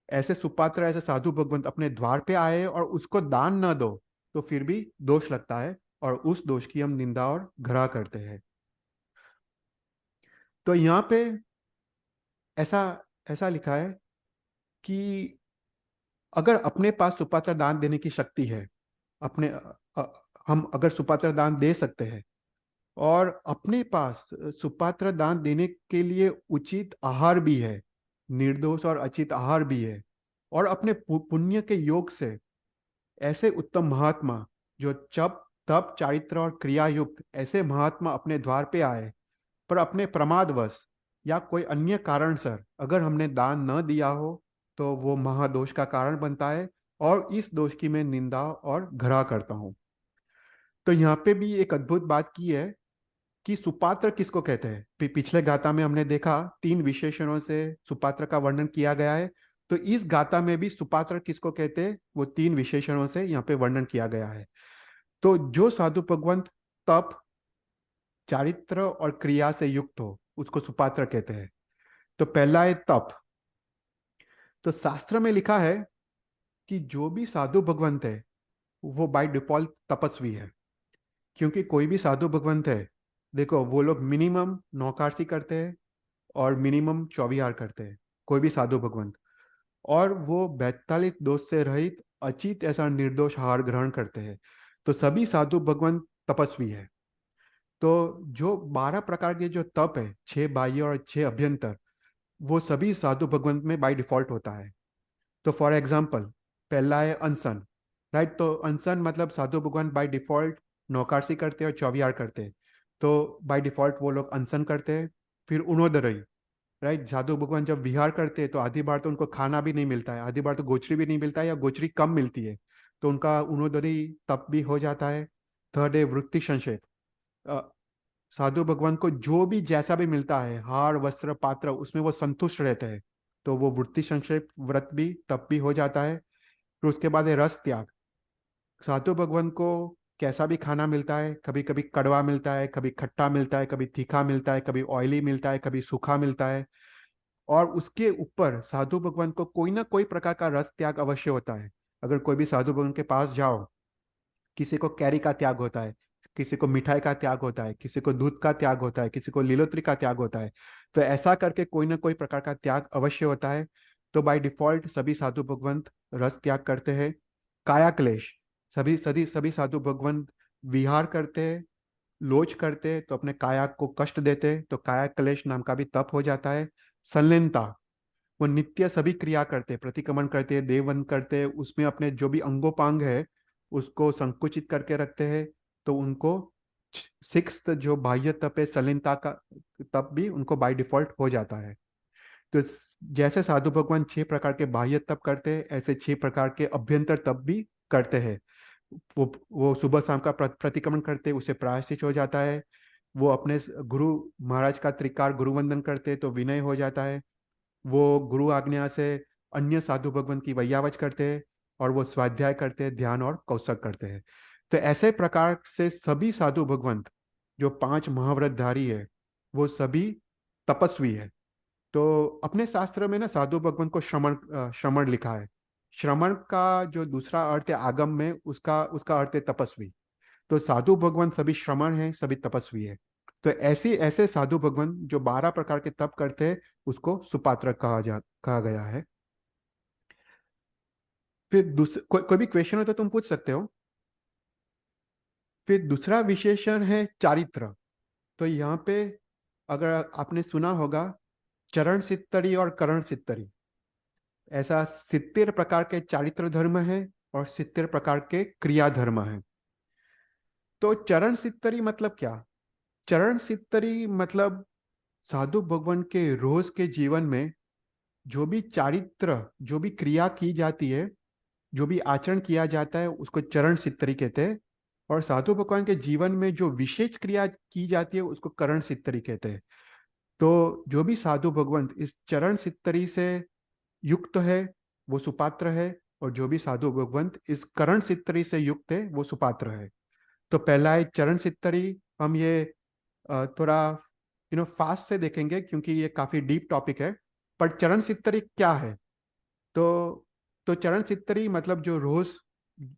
Speaker 1: ऐसे सुपात्र ऐसे साधु भगवंत अपने द्वार पे आए और उसको दान न दो तो फिर भी दोष लगता है, और उस दोष की हम निंदा और घृणा करते हैं। तो यहाँ पे ऐसा ऐसा लिखा है कि अगर अपने पास सुपात्र दान देने की शक्ति है, अपने हम अगर सुपात्र दान दे सकते हैं, और अपने पास सुपात्र दान देने के लिए उचित आहार भी है, निर्दोष और अचित आहार भी है, और अपने पुण्य के योग से ऐसे उत्तम महात्मा जो जप तप चारित्र और क्रिया युक्त ऐसे महात्मा अपने द्वार पे आए, पर अपने प्रमादवश या कोई अन्य कारण सर अगर हमने दान न दिया हो तो वो महादोष का कारण बनता है, और इस दोष की मैं निंदा और घृणा करता हूँ। तो यहाँ पे भी एक अद्भुत बात की है कि सुपात्र किसको कहते हैं। पिछले गाथा में हमने देखा 3 विशेषणों से सुपात्र का वर्णन किया गया है। तो इस गाथा में भी सुपात्र किसको कहते हैं, वो 3 विशेषणों से यहाँ पे वर्णन किया गया है। तो जो साधु भगवंत तप चारित्र और क्रिया से युक्त हो उसको सुपात्र कहते हैं। तो पहला है तप। तो शास्त्र में लिखा है कि जो भी साधु भगवंत है वो बाय डिफॉल्ट तपस्वी है। क्योंकि कोई भी साधु भगवंत है, देखो वो लोग मिनिमम नौकारसी करते हैं और मिनिमम चौविहार करते हैं, कोई भी साधु भगवंत। और वो 42 दोष से रहित अचित ऐसा निर्दोष आहार ग्रहण करते हैं। तो सभी साधु भगवंत तपस्वी है। तो जो 12 प्रकार के जो तप है, 6 बाह्य और 6 अभ्यंतर, वो सभी साधु भगवंत में बाय डिफॉल्ट होता है। तो फॉर एग्जाम्पल, पहला है अनशन। राइट, तो अनशन मतलब साधु भगवान बाय डिफॉल्ट नौकारसी करते हैं और चौविहार करते हैं। तो बाय डिफॉल्ट वो लोग अनशन करते हैं। फिर उनोदरई। राइट, साधु भगवान जब विहार करते हैं तो आधी बार तो उनको खाना भी नहीं मिलता है, आधी बार तो गोचरी भी नहीं मिलता है या गोचरी कम मिलती है, तो उनका उनोदरी तप भी हो जाता है। थर्ड है वृत्ति संशय। साधु भगवान को जो भी जैसा भी मिलता है, हार वस्त्र पात्र, उसमें वो संतुष्ट रहते हैं, तो वो वृत्ति संक्षेप व्रत भी तप भी हो जाता है। फिर उसके बाद है रस त्याग। साधु भगवान को कैसा भी खाना मिलता है, कभी कभी कड़वा मिलता है, कभी खट्टा मिलता है, कभी तीखा मिलता है, कभी ऑयली मिलता है, कभी सूखा मिलता है, और उसके ऊपर साधु भगवान को कोई ना कोई प्रकार का रस त्याग अवश्य होता है। अगर कोई भी साधु भगवान के पास जाओ किसी को कैरी का त्याग होता है, किसी को मिठाई का त्याग होता है, किसी को दूध का त्याग होता है, किसी को लीलोत्री का त्याग होता है। तो ऐसा करके कोई ना कोई प्रकार का त्याग अवश्य होता है। तो बाय डिफॉल्ट सभी साधु भगवंत रस त्याग करते हैं। काया क्लेश, सभी सभी सभी साधु भगवंत विहार करते हैं, लोच करते तो अपने काया को कष्ट देते, तो काया क्लेश नाम का भी तप हो जाता है। संलीनता, वो नित्य सभी क्रिया करते, प्रतिक्रमण करते, देववन करते, उसमें अपने जो भी अंगोपांग है उसको संकुचित करके रखते हैं। तो उनको सिक्स जो बाह्य तप है सलीनता का तप भी उनको बाय डिफॉल्ट हो जाता है। तो जैसे साधु भगवान 6 प्रकार के बाह्य तप करते हैं, ऐसे 6 प्रकार के अभ्यंतर तप भी करते हैं। वो सुबह शाम का प्रतिक्रमण करते, उसे प्रायश्चित हो जाता है। वो अपने गुरु महाराज का त्रिकाल गुरु वंदन करते तो विनय हो जाता है। वो गुरु आज्ञा से अन्य साधु भगवान की वैयावच करते हैं, और वो स्वाध्याय करते हैं, ध्यान और कौशक करते हैं। तो ऐसे प्रकार से सभी साधु भगवंत जो 5 महाव्रतधारी है वो सभी तपस्वी है। तो अपने शास्त्र में ना साधु भगवंत को श्रमण लिखा है। श्रमण का जो दूसरा अर्थ है आगम में, उसका उसका अर्थ है तपस्वी। तो साधु भगवान सभी श्रमण हैं, सभी तपस्वी है। तो ऐसे ऐसे साधु भगवान जो 12 प्रकार के तप करते हैं उसको सुपात्र कहा गया है। फिर कोई भी क्वेश्चन हो तो तुम पूछ सकते हो। फिर दूसरा विशेषण है चारित्र। तो यहाँ पे अगर आपने सुना होगा चरण सित्तरी और करण सित्तरी, ऐसा 70 प्रकार के चारित्र धर्म है और 70 प्रकार के क्रिया धर्म है। तो चरण सित्तरी मतलब क्या? चरण सित्तरी मतलब साधु भगवान के रोज के जीवन में जो भी चारित्र, जो भी क्रिया की जाती है, जो भी आचरण किया जाता है उसको चरण सित्तरी कहते हैं। और साधु भगवान के जीवन में जो विशेष क्रिया की जाती है उसको करण सित्तरी कहते हैं। तो जो भी साधु भगवंत इस चरण सित्तरी से युक्त है वो सुपात्र है, और जो भी साधु भगवंत इस करण सित्तरी से युक्त है वो सुपात्र है। तो पहला है चरण सित्तरी। हम ये थोड़ा फास्ट से देखेंगे क्योंकि ये काफी डीप टॉपिक है। पर चरण सित्तरी क्या है? तो चरण चित्तरी मतलब जो रोज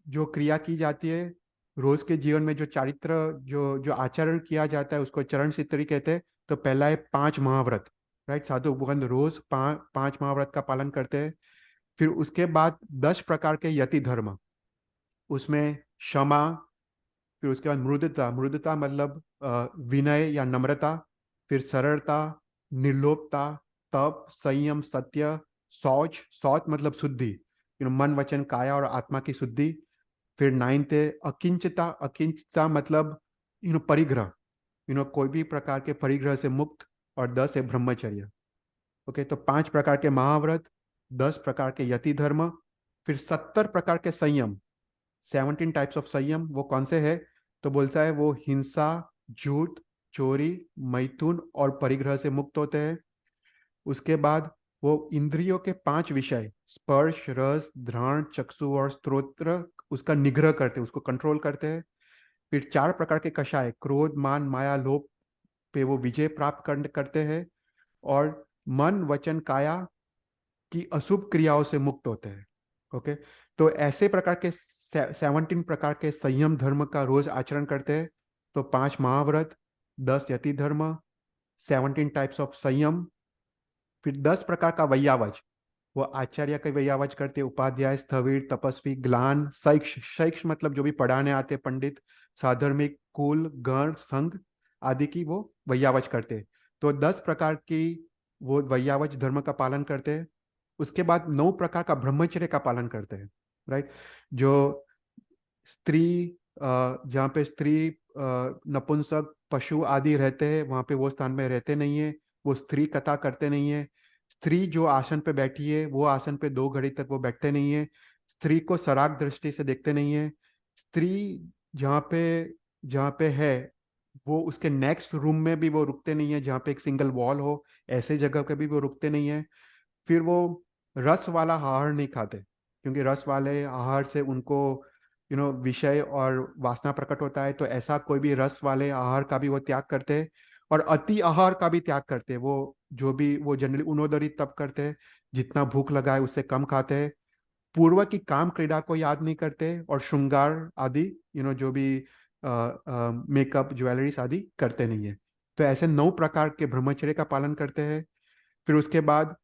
Speaker 1: जो क्रिया की जाती है, रोज के जीवन में जो चारित्र जो जो आचरण किया जाता है उसको चरण चित्तरी कहते हैं। तो पहला है 5 महाव्रत। राइट, साधु भगवान रोज 5 महाव्रत का पालन करते हैं। फिर उसके बाद 10 प्रकार के यति धर्म, उसमें क्षमा। फिर उसके बाद मृदुता, मृदुता मतलब विनय या नम्रता। फिर सरलता, निर्लोभता, तप, संयम, सत्य, शौच। शौच मतलब शुद्धि, मन वचन काया और आत्मा की शुद्धि। फिर 9th है अकिंचता। अकिंचता मतलब परिग्रह, कोई भी प्रकार के परिग्रह से मुक्त। और 10 है ब्रह्मचर्य। ओके, तो 5 प्रकार के महाव्रत, 10 प्रकार के यति धर्म, फिर 70 प्रकार के संयम। 17 टाइप्स ऑफ संयम वो कौन से है? तो बोलता है वो हिंसा, झूठ, चोरी, मैथुन और परिग्रह से मुक्त होते हैं। उसके बाद वो इंद्रियों के 5 विषय स्पर्श, रस, घ्राण, चक्षु और स्तोत्र उसका निग्रह करते हैं, उसको कंट्रोल करते हैं। फिर 4 प्रकार के कषाय क्रोध, मान, माया, लोभ पे वो विजय प्राप्त करते हैं। और मन, वचन, काया की अशुभ क्रियाओं से मुक्त होते हैं। ओके, तो ऐसे प्रकार के 17 प्रकार के संयम धर्म का रोज आचरण करते हैं। तो 5 महाव्रत, 10 यति धर्म, 17 टाइप्स ऑफ संयम, फिर 10 प्रकार का वैयावज। वो आचार्य का वैयावज करते, उपाध्याय, स्थविर, तपस्वी, ग्लान, शैक्ष। शैक्ष मतलब जो भी पढ़ाने आते पंडित, साधर्मिक, कुल, गण, संघ आदि की वो वैयावज करते। तो 10 प्रकार की वो वैयावज धर्म का पालन करते हैं। उसके बाद 9 प्रकार का ब्रह्मचर्य का पालन करते हैं। राइट, जो स्त्री जहाँ पे स्त्री नपुंसक, पशु आदि रहते हैं वहां पे वो स्थान में रहते नहीं है। वो स्त्री कथा करते नहीं है। स्त्री जो आसन पे बैठी है वो आसन पे 2 घड़ी तक वो बैठते नहीं है। स्त्री को सराग दृष्टि से देखते नहीं है। स्त्री जहाँ पे है वो उसके नेक्स्ट रूम में भी वो रुकते नहीं है, जहाँ पे एक सिंगल वॉल हो ऐसे जगह पे भी वो रुकते नहीं है। फिर वो रस वाला आहार नहीं खाते, क्योंकि रस वाले आहार से उनको विषय और वासना प्रकट होता है। तो ऐसा कोई भी रस वाले आहार का भी वो त्याग करते हैं। और अति आहार का भी त्याग करते हैं। वो जो भी वो जनरली उनोदरी तप करते हैं, जितना भूख लगा है उससे कम खाते हैं। पूर्व की काम क्रीड़ा को याद नहीं करते, और श्रृंगार आदि जो भी मेकअप ज्वेलरीज आदि करते नहीं है। तो ऐसे 9 प्रकार के ब्रह्मचर्य का पालन करते हैं। फिर उसके बाद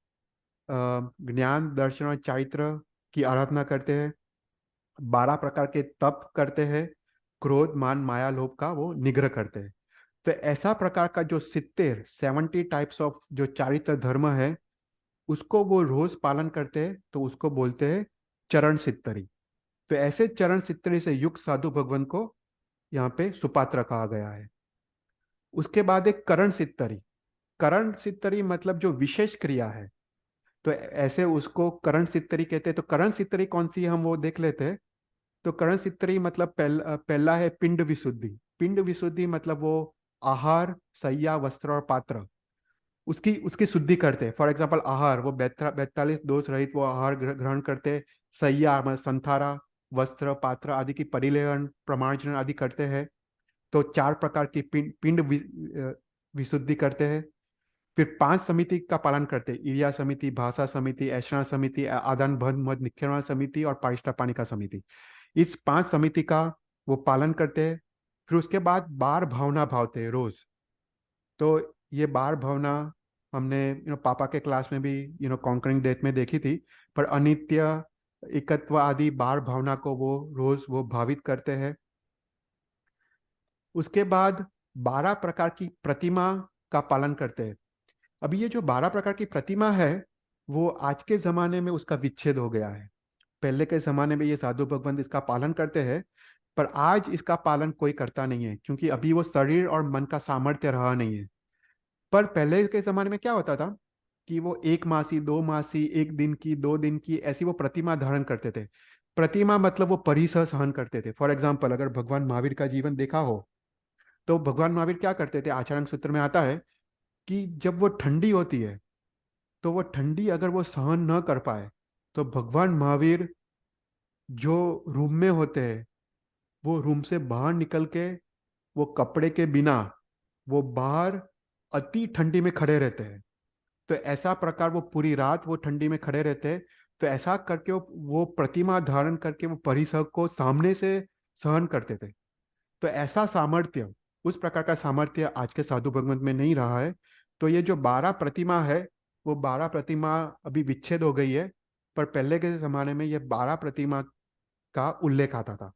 Speaker 1: ज्ञान दर्शन और चारित्र की आराधना करते हैं। 12 प्रकार के तप करते हैं। क्रोध मान माया लोभ का वो निग्रह करते हैं। तो ऐसा प्रकार का जो 70 टाइप्स ऑफ जो चारित्र धर्म है, उसको वो रोज पालन करते हैं, तो उसको बोलते हैं चरण सित्तरी। तो ऐसे चरण सित्तरी से युक्त साधु भगवान को यहाँ पे सुपात्र कहा गया है। उसके बाद एक करण सित्तरी। करण सित्तरी मतलब जो विशेष क्रिया है, तो ऐसे उसको करण सित्तरी कहते हैं। तो करण सित्तरी कौन सी है, हम वो देख लेते हैं। तो करण सित्तरी मतलब पहला है पिंड विशुद्धि। पिंड विशुद्धि मतलब वो आहार, शय्या, वस्त्र और पात्र, उसकी उसकी शुद्धि करते हैं। फॉर एग्जाम्पल आहार, वो 42 दोष रहित वो आहार ग्रहण करते हैं। शय्या मतलब संथारा, वस्त्र, पात्र आदि की परिलेहन, प्रमार्जन आदि करते हैं। तो 4 प्रकार की पिंड विशुद्धि करते हैं। फिर 5 समिति का पालन करते हैं: इरिया समिति, भाषा समिति, ऐषणा समिति, आदान बंध मद निक्षरण समिति और पारिष्टापानिका समिति। इस 5 समिति का वो पालन करते हैं। फिर उसके बाद बार भावना भावते हैं रोज। तो ये बार भावना हमने पापा के क्लास में भी कॉन्करिंग डेथ में देखी थी। पर अनित्य, एकत्व आदि बार भावना को वो रोज वो भावित करते हैं। उसके बाद 12 प्रकार की प्रतिमा का पालन करते हैं। अभी ये जो 12 प्रकार की प्रतिमा है, वो आज के जमाने में उसका विच्छेद हो गया है। पहले के जमाने में ये साधु भगवंत इसका पालन करते हैं, पर आज इसका पालन कोई करता नहीं है, क्योंकि अभी वो शरीर और मन का सामर्थ्य रहा नहीं है। पर पहले के जमाने में क्या होता था कि वो 1 मासी, 2 मासी, 1 दिन की, 2 दिन की ऐसी वो प्रतिमा धारण करते थे। प्रतिमा मतलब वो परिसह सहन करते थे। फॉर एग्जाम्पल, अगर भगवान महावीर का जीवन देखा हो, तो भगवान महावीर क्या करते थे, आचरण सूत्र में आता है कि जब वो ठंडी होती है, तो वो ठंडी अगर वो सहन न कर पाए, तो भगवान महावीर जो रूम में होते हैं, वो रूम से बाहर निकल के वो कपड़े के बिना वो बाहर अति ठंडी में खड़े रहते हैं। तो ऐसा प्रकार वो पूरी रात वो ठंडी में खड़े रहते हैं। तो ऐसा करके वो प्रतिमा धारण करके वो परिसर को सामने से सहन करते थे। तो ऐसा सामर्थ्य, उस प्रकार का सामर्थ्य आज के साधु भगवंत में नहीं रहा है। तो ये जो 12 प्रतिमा है, वो 12 प्रतिमा अभी विच्छेद हो गई है। पर पहले के जमाने में ये 12 प्रतिमा का उल्लेख आता था।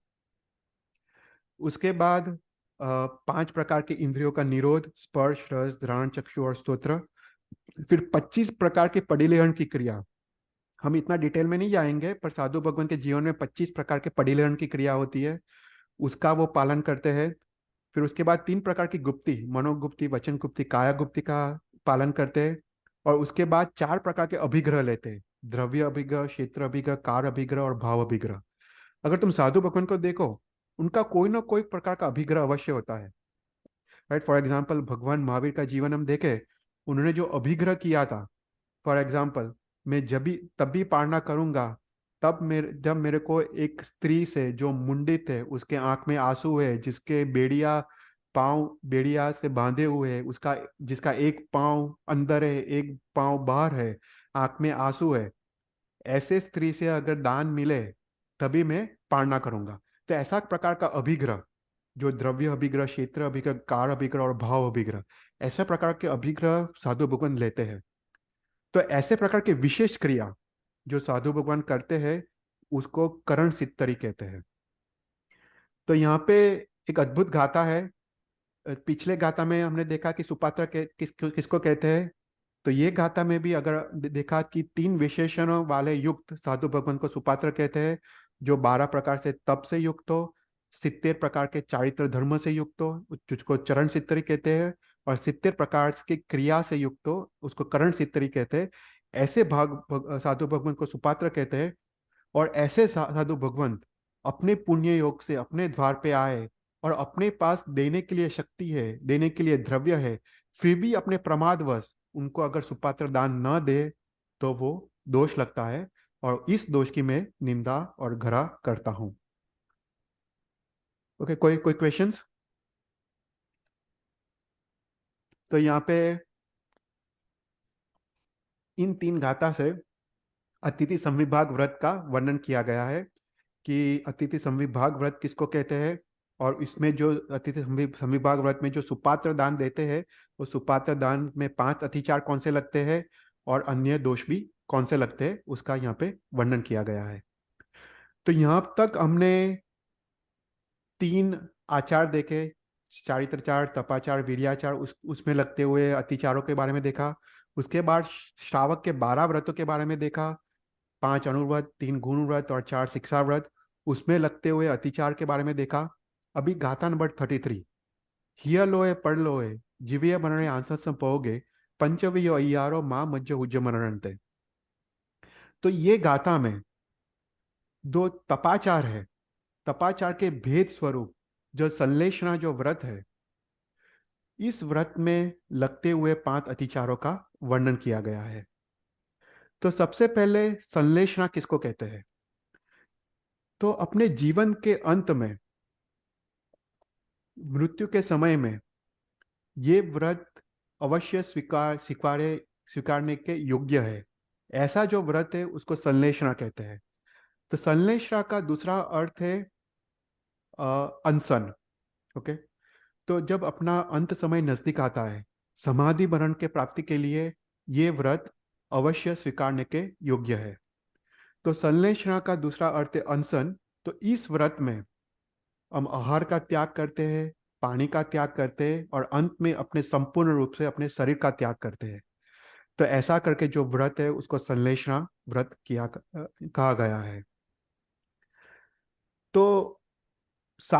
Speaker 1: उसके बाद 5 प्रकार के इंद्रियों का निरोध: स्पर्श, रस, घ्राण, चक्षु और स्तोत्र। फिर 25 प्रकार के परिलेहन की क्रिया। हम इतना डिटेल में नहीं जाएंगे, पर साधु भगवान के जीवन में 25 प्रकार के परिलेहन की क्रिया होती है, उसका वो पालन करते हैं। फिर उसके बाद 3 प्रकार की गुप्ति: मनोगुप्ति, वचन गुप्ति, काया गुप्ति का पालन करते हैं। और उसके बाद 4 प्रकार के अभिग्रह लेते हैं: द्रव्य अभिग्रह, क्षेत्र अभिग्रह, कार अभिग्रह और भाव अभिग्रह। अगर तुम साधु भगवान को देखो, उनका कोई ना कोई प्रकार का अभिग्रह अवश्य होता है। राइट, फॉर एग्जाम्पल भगवान महावीर का जीवन हम देखें, उन्होंने जो अभिग्रह किया था, फॉर एग्जाम्पल, मैं जब भी तब भी पारणा करूंगा जब मेरे को एक स्त्री से जो मुंडित है, उसके आंख में आंसू है, जिसके बेड़िया पांव बेड़िया से बांधे हुए है, उसका जिसका एक पांव अंदर है, एक पांव बाहर है, आंख में आंसू है, ऐसे स्त्री से अगर दान मिले, तभी मैं पारणा करूंगा। तो ऐसा प्रकार का अभिग्रह, जो द्रव्य अभिग्रह, क्षेत्र अभिग्रह, कार अभिग्रह और भाव अभिग्रह, ऐसे प्रकार के अभिग्रह साधु भगवान लेते हैं। तो ऐसे प्रकार के विशेष क्रिया जो साधु भगवान करते हैं, उसको करण सिद्धि कहते हैं। तो यहाँ पे एक अद्भुत गाथा है। पिछले गाथा में हमने देखा कि सुपात्र किसको कहते हैं। तो ये गाथा में भी अगर देखा कि 3 विशेषणों वाले युक्त साधु भगवान को सुपात्र कहते हैं, जो 12 प्रकार से तप से युक्त हो, 70 प्रकार के चारित्र धर्म से युक्त हो, जिसको चरण सिद्धि कहते हैं, और 70 प्रकार की क्रिया से युक्त हो, उसको करण सिद्धि कहते हैं। ऐसे साधु भगवान को सुपात्र कहते हैं। और ऐसे साधु भगवंत अपने पुण्य योग से अपने द्वार पे आए, और अपने पास देने के लिए शक्ति है, देने के लिए द्रव्य है, फिर भी अपने प्रमादवश उनको अगर सुपात्र दान न दे, तो वो दोष लगता है। और इस दोष की मैं निंदा और घृणा करता हूं। ओके, कोई कोई क्वेश्चंस? तो यहाँ पे इन 3 गाथा से अतिथि संविभाग व्रत का वर्णन किया गया है कि अतिथि संविभाग व्रत किसको कहते हैं, और इसमें जो अतिथि संविभाग व्रत में जो सुपात्र दान देते हैं, वो सुपात्र दान में 5 अतिचार कौन से लगते हैं और अन्य दोष भी कौन से लगते हैं, उसका यहाँ पे वर्णन किया गया है। तो यहाँ तक हमने 3 आचार देखे, चारित्राचार, तपाचार, वीर्याचार, उसमें लगते हुए अतिचारों के बारे में देखा। उसके बाद श्रावक के 12 व्रतों के बारे में देखा, 5 अणुव्रत, 3 गुण व्रत और 4 शिक्षा व्रत, उसमें लगते हुए अतिचार के बारे में देखा। अभी गाथा नंबर 33, हिय लोए पढ़ लोए जीविय मनने आंसर पोगे पंचवियो अय्यारो माँ मज्ज उज्ज मनरंते। तो ये गाथा में 2 तपाचार है। तपाचार के भेद स्वरूप जो संलेषणा जो व्रत है, इस व्रत में लगते हुए 5 अतिचारों का वर्णन किया गया है। तो सबसे पहले संलेषणा किसको कहते हैं? तो अपने जीवन के अंत में, मृत्यु के समय में, ये व्रत अवश्य स्वीकारने के योग्य है। ऐसा जो व्रत है उसको संलेषणा कहते हैं। तो संलेषणा का दूसरा अर्थ है अनशन। ओके। तो जब अपना अंत समय नजदीक आता है, समाधि मरण के प्राप्ति के लिए ये व्रत अवश्य स्वीकारने के योग्य है। तो संलेषणा का दूसरा अर्थ है अनशन। तो इस व्रत में हम आहार का त्याग करते हैं, पानी का त्याग करते हैं और अंत में अपने संपूर्ण रूप से अपने शरीर का त्याग करते हैं। तो ऐसा करके जो व्रत है उसको संलेषणा व्रत कहा गया है। तो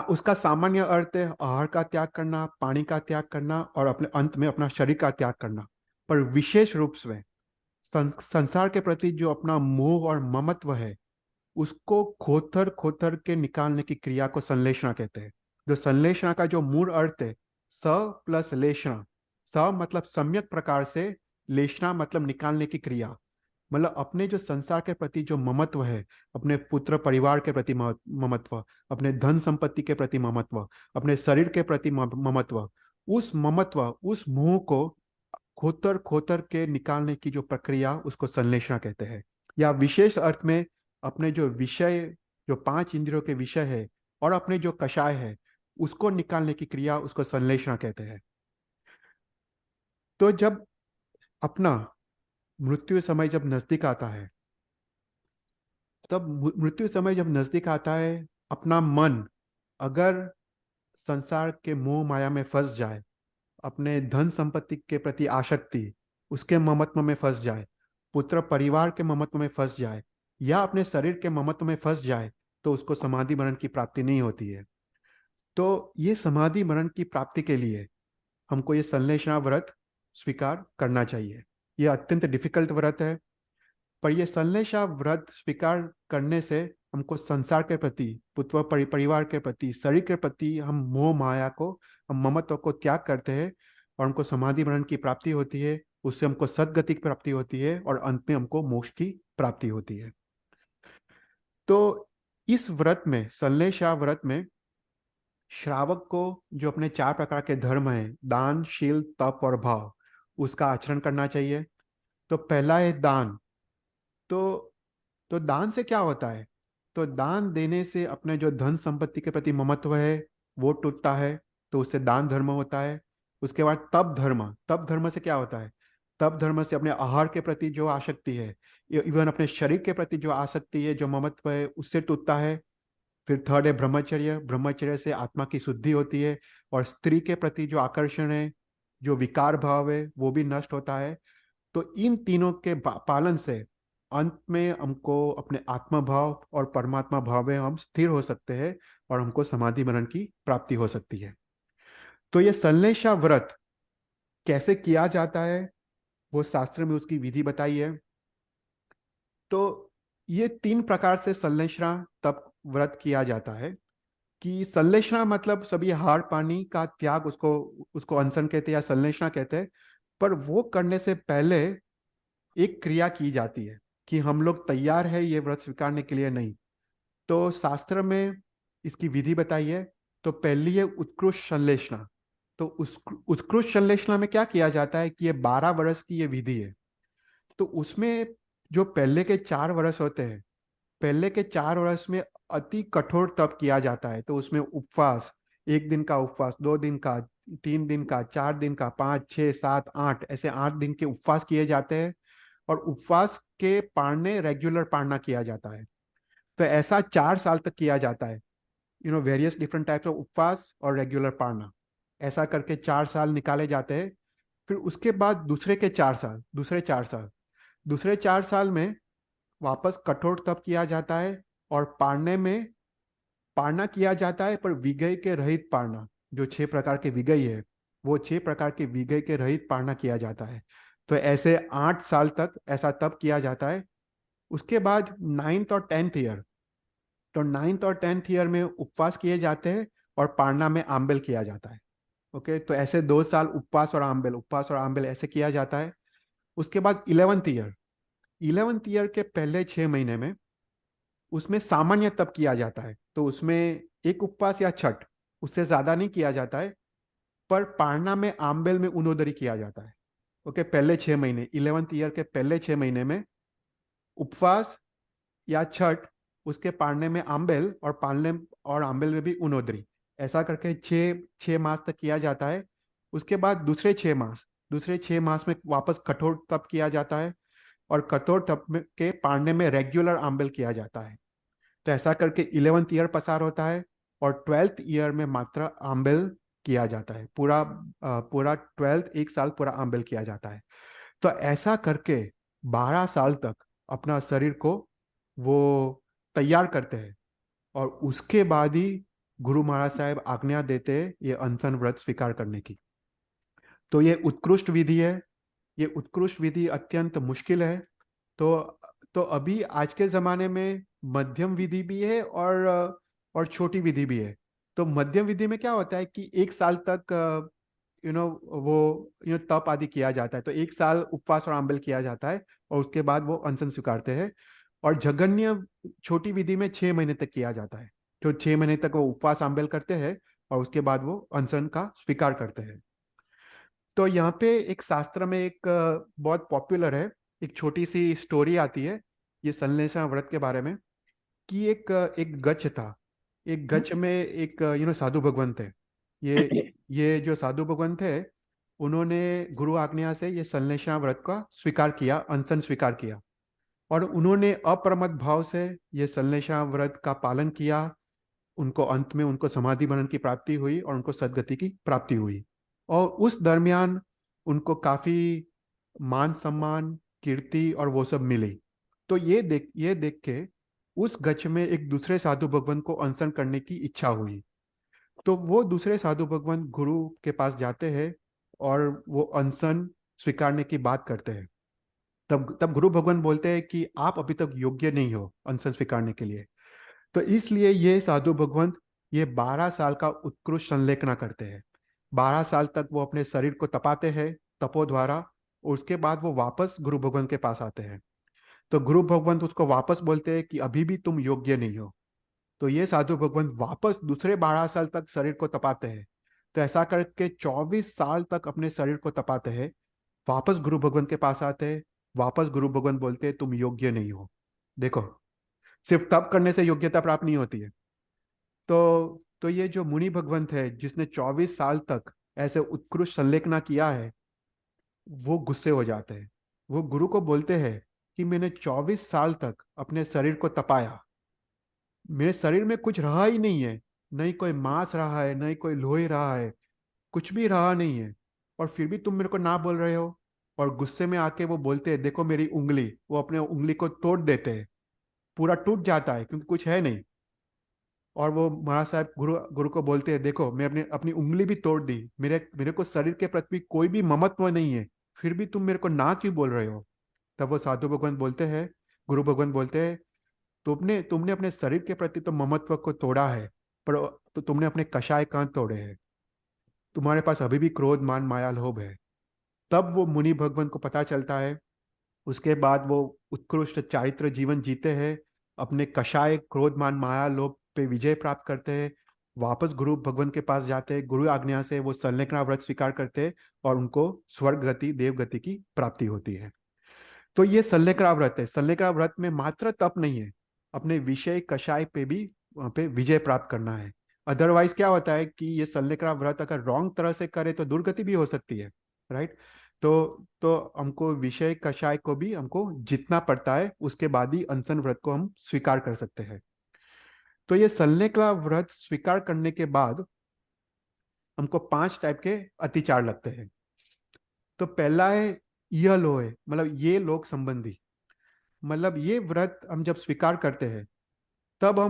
Speaker 1: उसका सामान्य अर्थ है आहार का त्याग करना, पानी का त्याग करना और अपने अंत में अपना शरीर का त्याग करना। पर विशेष रूप से संसार के प्रति जो अपना मोह और ममत्व है, उसको खोतर खोतर के निकालने की क्रिया को संलेषणा कहते हैं। जो संलेषणा का जो मूल अर्थ है, स प्लस लेषणा। स मतलब सम्यक प्रकार से, लेषणा मतलब निकालने की क्रिया। मतलब अपने जो संसार के प्रति जो ममत्व है, अपने पुत्र परिवार के प्रति ममत्व, अपने धन संपत्ति के प्रति ममत्व, अपने शरीर के प्रति ममत्व, उस ममत्व, उस मोह को खोतर खोतर के निकालने की जो प्रक्रिया, उसको संलेषणा कहते हैं। या विशेष अर्थ में अपने जो विषय, जो 5 इंद्रियों के विषय है और अपने जो कषाय है, उसको निकालने की क्रिया, उसको संलेषणा कहते हैं। तो जब अपना मृत्यु समय जब नजदीक आता है, तब मृत्यु समय जब नजदीक आता है, अपना मन अगर संसार के मोह माया में फंस जाए, अपने धन संपत्ति के प्रति आसक्ति, उसके ममत्व में फंस जाए, पुत्र परिवार के ममत्व में फंस जाए, या अपने शरीर के ममत्व में फंस जाए, तो उसको समाधि मरण की प्राप्ति नहीं होती है। तो ये समाधि मरण की प्राप्ति के लिए हमको ये संलेषणा व्रत स्वीकार करना चाहिए। ये अत्यंत डिफिकल्ट व्रत है, पर यह संलेषा व्रत स्वीकार करने से हमको संसार के प्रति, पुत्र परिवार के प्रति, शरीर के प्रति हम मोह माया को, हम ममत्व को त्याग करते हैं और हमको समाधि मरण की प्राप्ति होती है। उससे हमको सदगति की प्राप्ति होती है और अंत में हमको मोक्ष की प्राप्ति होती है। तो इस व्रत में, संलेषा व्रत में, श्रावक को जो अपने 4 प्रकार के धर्म हैं, दान, शील, तप और भाव, उसका आचरण करना चाहिए। तो पहला है दान। तो दान से क्या होता है? तो दान देने से अपने जो धन संपत्ति के प्रति ममत्व है, वो टूटता है, तो उससे दान धर्म होता है। उसके बाद तप धर्म। तप धर्म से क्या होता है? तप धर्म से अपने आहार के प्रति जो आसक्ति है, इवन अपने शरीर के प्रति जो आसक्ति है, जो ममत्व है, उससे टूटता है। फिर थर्ड है ब्रह्मचर्य। ब्रह्मचर्य से आत्मा की शुद्धि होती है और स्त्री के प्रति जो आकर्षण है, जो विकार भाव है, वो भी नष्ट होता है। तो इन तीनों के पालन से अंत में हमको अपने आत्मा भाव और परमात्मा भाव में हम स्थिर हो सकते हैं और हमको समाधि मरण की प्राप्ति हो सकती है। तो ये संलेषा व्रत कैसे किया जाता है, वो शास्त्र में उसकी विधि बताई है। तो ये 3 प्रकार से संलेषणा तप व्रत किया जाता है। कि संलेषणा मतलब सभी हार पानी का त्याग, उसको उसको अनशन कहते हैं या संलेषणा कहते हैं। पर वो करने से पहले एक क्रिया की जाती है कि हम लोग तैयार है ये व्रत स्वीकारने के लिए, नहीं। तो शास्त्र में इसकी विधि बताई है। तो पहली है उत्कृष्ट संलेषणा। तो उस उत्कृष्ट संलेषणा में क्या किया जाता है कि ये 12 वर्ष की ये विधि है। तो उसमें जो पहले के 4 वर्ष होते हैं, पहले के 4 वर्ष में अति कठोर तप किया जाता है। तो उसमें उपवास, 1 दिन का उपवास, 2 दिन का, 3 दिन का, 4 दिन का, 5, 6, 7, 8, ऐसे 8 दिन के उपवास किए जाते हैं। और उपवास के पारने रेगुलर पारना किया जाता है। तो ऐसा 4 साल तक किया जाता है। वेरियस डिफरेंट टाइप्स ऑफ उपवास और रेगुलर पारना, ऐसा करके 4 साल निकाले जाते हैं। फिर उसके बाद दूसरे 4 साल में वापस कठोर तप किया जाता है। और पारने में पारना किया जाता है, पर विगय के रहित पारना, जो 6 प्रकार के विगय है, वो 6 प्रकार के विगय के रहित पारना किया जाता है। तो ऐसे 8 साल तक ऐसा तप किया जाता है। उसके बाद 9th और 10th ईयर, तो 9th और 10th ईयर में उपवास किए जाते हैं और पारना में आंबेल किया जाता है। ओके, तो ऐसे 2 साल उपवास और आंबेल ऐसे किया जाता है। उसके बाद 11th ईयर के पहले 6 महीने में उसमें सामान्य तप किया जाता है। तो उसमें एक उपवास या छठ, उससे ज्यादा नहीं किया जाता है। पर पारना में आंबेल में उनोदरी किया जाता है। ओके, पहले 6 महीने, 11th ईयर के पहले 6 महीने में उपवास या छठ, उसके पारने में आंबेल, और पालने और आंबेल में भी उनोदरी, ऐसा करके 6 6 मास तक किया जाता है। उसके बाद दूसरे 6 मास में वापस कठोर तप किया जाता है। और कठोर तप के पारने में रेगुलर आंबेल किया जाता है। तो ऐसा करके 11th ईयर पसार होता है। और 12th ईयर में मात्र आंबेल किया जाता है। पूरा 1 साल पूरा आंबेल किया जाता है। तो ऐसा करके 12 साल तक अपना शरीर को वो तैयार करते हैं। और उसके बाद ही गुरु महाराज साहब आज्ञा देते हैं ये अनशन व्रत स्वीकार करने की। तो ये उत्कृष्ट विधि है। ये उत्कृष्ट विधि अत्यंत मुश्किल है। तो तो अभी आज के ज़माने में मध्यम विधि भी है और छोटी विधि भी है। तो मध्यम विधि में क्या होता है कि 1 साल तक वो तप आदि किया जाता है। तो 1 साल उपवास और आंबल किया जाता है, और उसके बाद वो अनशन स्वीकारते हैं। और जघन्य छोटी विधि में 6 महीने तक किया जाता है। तो 6 महीने तक वो उपवास आंबल करते हैं, और उसके बाद वो अनशन का स्वीकार करते हैं। तो यहाँ पे एक शास्त्र में एक बहुत पॉपुलर है, एक छोटी सी स्टोरी आती है ये संलेषण व्रत के बारे में। कि एक गच्छ था। एक गच्छ में एक साधु भगवान थे। ये जो साधु भगवान थे, उन्होंने गुरु आज्ञा से ये संलेषण व्रत का स्वीकार किया, अनशन स्वीकार किया। और उन्होंने अप्रमत्त भाव से ये संलेषण व्रत का पालन किया। उनको अंत में उनको समाधि बनन की प्राप्ति हुई और उनको सदगति की प्राप्ति हुई। और उस दरमियान उनको काफी मान सम्मान, कीर्ति और वो सब मिली। तो ये देख के उस गच्छ में एक दूसरे साधु भगवान को अनशन करने की इच्छा हुई। तो वो दूसरे साधु भगवान गुरु के पास जाते हैं और वो अनशन स्वीकारने की बात करते हैं। तब तब गुरु भगवान बोलते हैं कि आप अभी तक योग्य नहीं हो अनशन स्वीकारने के लिए। तो इसलिए ये साधु भगवंत ये 12 साल का उत्कृष्ट संलेखना करते हैं। 12 साल तक वो अपने शरीर को तपाते हैं तपो द्वारा, और उसके बाद वो वापस गुरु भगवंत के पास आते हैं। तो गुरु भगवंत उसको वापस बोलते हैं कि अभी भी तुम योग्य नहीं हो। तो ये साधु भगवंत वापस दूसरे 12 साल तक शरीर को तपाते हैं। तो ऐसा करके 24 साल तक अपने शरीर को तपाते हैं। वापस गुरु भगवंत के पास आते हैं। वापस गुरु भगवंत बोलते हैं तुम योग्य नहीं हो। देखो, सिर्फ तप करने से योग्यता प्राप्त नहीं होती है। तो ये जो मुनि भगवंत है जिसने 24 साल तक ऐसे उत्कृष्ट संलेखना किया है, वो गुस्से हो जाते हैं। वो गुरु को बोलते हैं कि मैंने 24 साल तक अपने शरीर को तपाया, मेरे शरीर में कुछ रहा ही नहीं है। नहीं कोई मांस रहा है, नहीं कोई लोही रहा है, कुछ भी रहा नहीं है। और फिर भी तुम मेरे को ना बोल रहे हो। और गुस्से में आके वो बोलते हैं देखो मेरी उंगली, वो अपने उंगली को तोड़ देते हैं। पूरा टूट जाता है क्योंकि कुछ है नहीं। और वो महाराज साहब गुरु गुरु को बोलते हैं देखो मैं अपनी अपनी उंगली भी तोड़ दी, मेरे मेरे को शरीर के प्रति कोई भी ममत्व नहीं है, फिर भी तुम मेरे को ना क्यों बोल रहे हो। तब वो साधु भगवान बोलते हैं, गुरु भगवान बोलते हैं, तुमने तुमने अपने शरीर के प्रति तो ममत्व को तोड़ा है, पर तो तुमने अपने कषाय कहाँ तोड़े हैं। तुम्हारे पास अभी भी क्रोध मान माया लोभ है। तब वो मुनि भगवान को पता चलता है। उसके बाद वो उत्कृष्ट चारित्र जीवन जीते हैं, अपने कषाय क्रोध मान माया लोभ पे विजय प्राप्त करते हैं। वापस गुरु भगवान के पास जाते हैं, गुरु आज्ञा से वो संलेखना व्रत स्वीकार करते हैं, और उनको स्वर्ग गति देव गति की प्राप्ति होती है। तो ये सल्लेकरा व्रत है। सल्लेकरा व्रत में मात्र तप नहीं है, अपने विषय कषाय पे भी वहां पे विजय प्राप्त करना है। अदरवाइज क्या होता है कि ये सल्लेकरा व्रत अगर रॉन्ग तरह से करे तो दुर्गति भी हो सकती है, राइट। तो हमको विषय कषाय को भी हमको जितना पड़ता है, उसके बाद ही अनशन व्रत को हम स्वीकार कर सकते हैं। तो ये सल्लेकरा व्रत स्वीकार करने के बाद हमको 5 टाइप के अतिचार लगते हैं। तो पहला है यह लोहे, मतलब ये लोक संबंधी। मतलब ये व्रत हम जब स्वीकार करते हैं, तब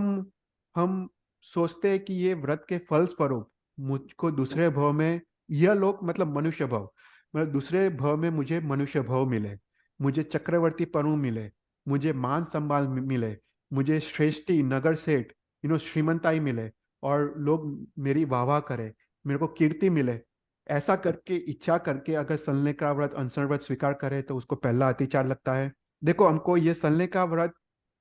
Speaker 1: हम सोचते हैं कि ये व्रत के फल स्वरूप मुझको दूसरे भव में, यह लोक मतलब मनुष्य भव, मतलब दूसरे भव में मुझे मनुष्य भव मिले, मुझे चक्रवर्ती पनु मिले, मुझे मान सम्मान मिले, मुझे श्रेष्ठी नगर सेठ श्रीमंताई मिले, और लोग मेरी वाह वाह करे, मेरे को कीर्ति मिले। ऐसा करके इच्छा करके अगर सलने का व्रत अनशन व्रत स्वीकार करे तो उसको पहला अतिचार लगता है। देखो, हमको ये सलने का व्रत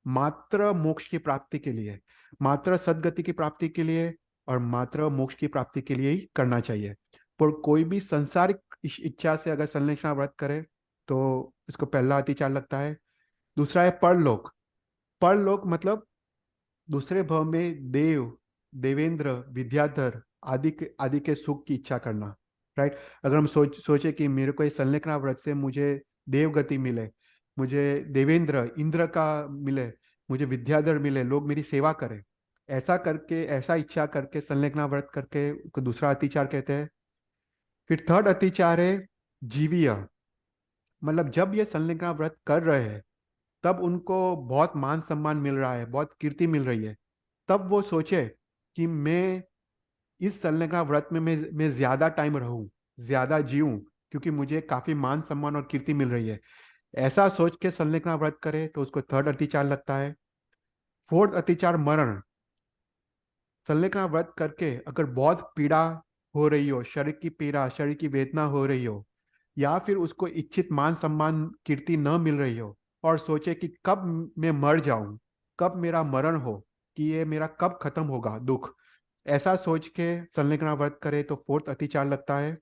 Speaker 1: मात्र मोक्ष की प्राप्ति के लिए, मात्र सदगति की प्राप्ति के लिए और मात्र मोक्ष की प्राप्ति के लिए ही करना चाहिए। पर कोई भी सांसारिक इच्छा से अगर संलेखना व्रत करे तो इसको पहला अतिचार लगता है। दूसरा है परलोक। परलोक मतलब दूसरे भव में देव, देवेंद्र, विद्याधर आदि के सुख की इच्छा करना, राइट। अगर हम सोचे कि मेरे को इस संलेखना व्रत से मुझे देव गति मिले, मुझे देवेंद्र इंद्र का मिले, मुझे विद्याधर मिले, लोग मेरी सेवा करें, ऐसा करके, ऐसा इच्छा करके संलेखना व्रत करके उसको दूसरा अतिचार कहते हैं। फिर थर्ड अतिचार है जीविया। मतलब जब ये संलेखना व्रत कर रहे हैं तब उनको बहुत मान सम्मान मिल रहा है, बहुत कीर्ति मिल रही है, तब वो सोचे कि मैं इस संलग्न व्रत में मैं ज्यादा टाइम रहूं, ज्यादा जीऊं, क्योंकि मुझे काफी मान सम्मान और कीर्ति मिल रही है। ऐसा सोच के संलग्न व्रत करे तो उसको थर्ड अतिचार लगता है। फोर्थ अतिचार मरण। संलग्न व्रत करके अगर बहुत पीड़ा हो रही हो, शरीर की पीड़ा, शरीर की वेदना हो रही हो, या फिर उसको इच्छित मान सम्मान कीर्ति न मिल रही हो, और सोचे कि कब मैं मर जाऊं, कब मेरा मरण हो, कि ये मेरा कब खत्म होगा दुख, ऐसा सोच के संलिग्न व्रत करे तो फोर्थ अतिचार लगता है।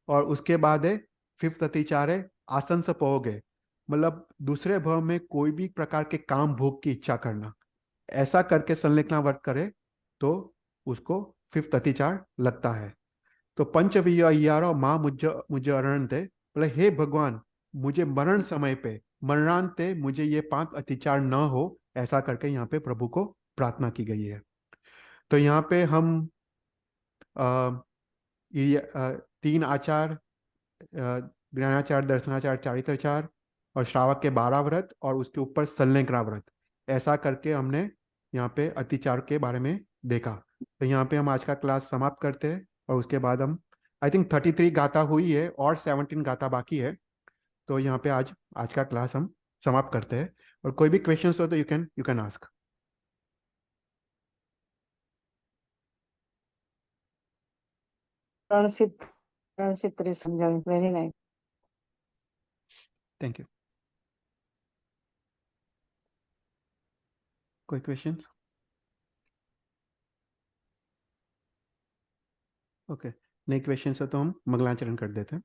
Speaker 1: और उसके बाद है फिफ्थ अतिचार है आसन से पोगे। मतलब दूसरे भव में कोई भी प्रकार के काम भोग की इच्छा करना, ऐसा करके संलिग्न व्रत करे तो उसको फिफ्थ अतिचार लगता है। तो पंचवियारो माँ मुझे अरणते, बोले हे भगवान, मुझे मरण समय पे, मरणांते मुझे ये 5 अतिचार न हो, ऐसा करके यहाँ पे प्रभु को प्रार्थना की गई है। तो यहाँ पे हम अ, तीन आचार, ज्ञानाचार, दर्शनाचार, चारित्राचार और श्रावक के 12 व्रत और उसके ऊपर सल्लेखना व्रत, ऐसा करके हमने यहाँ पे अतिचार के बारे में देखा। तो यहाँ पे हम आज का क्लास समाप्त करते हैं, और उसके बाद हम, आई थिंक 33 गाथा हुई है और 17 गाथा बाकी है। तो यहाँ पे आज आज का क्लास हम समाप्त करते हैं, और कोई भी क्वेश्चंस हो तो यू कैन आस्क।
Speaker 2: रणसित रणसित रे समझावे, वेरी नाइस।
Speaker 1: Thank you. कोई क्वेश्चन? ओके, नहीं क्वेश्चन है तो हम मंगलाचरण कर देते हैं।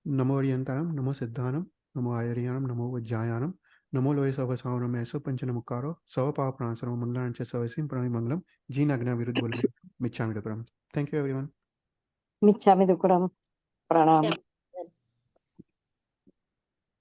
Speaker 1: नमो अरियंतारम, नमो सिद्धानम, नमो आयरियानम, नमो वज्जायानम, नमो लोहे सव सावनम ऐसो पंच नमुकारो सव पाप प्राणसरम मंगलांच सवसिम प्रणि मंगलम जी नग्न विरुद्ध बोल मिच्छामि दुक्कड़म। Thank you everyone.
Speaker 2: मिच्छामि दुक्कडम। प्रणाम।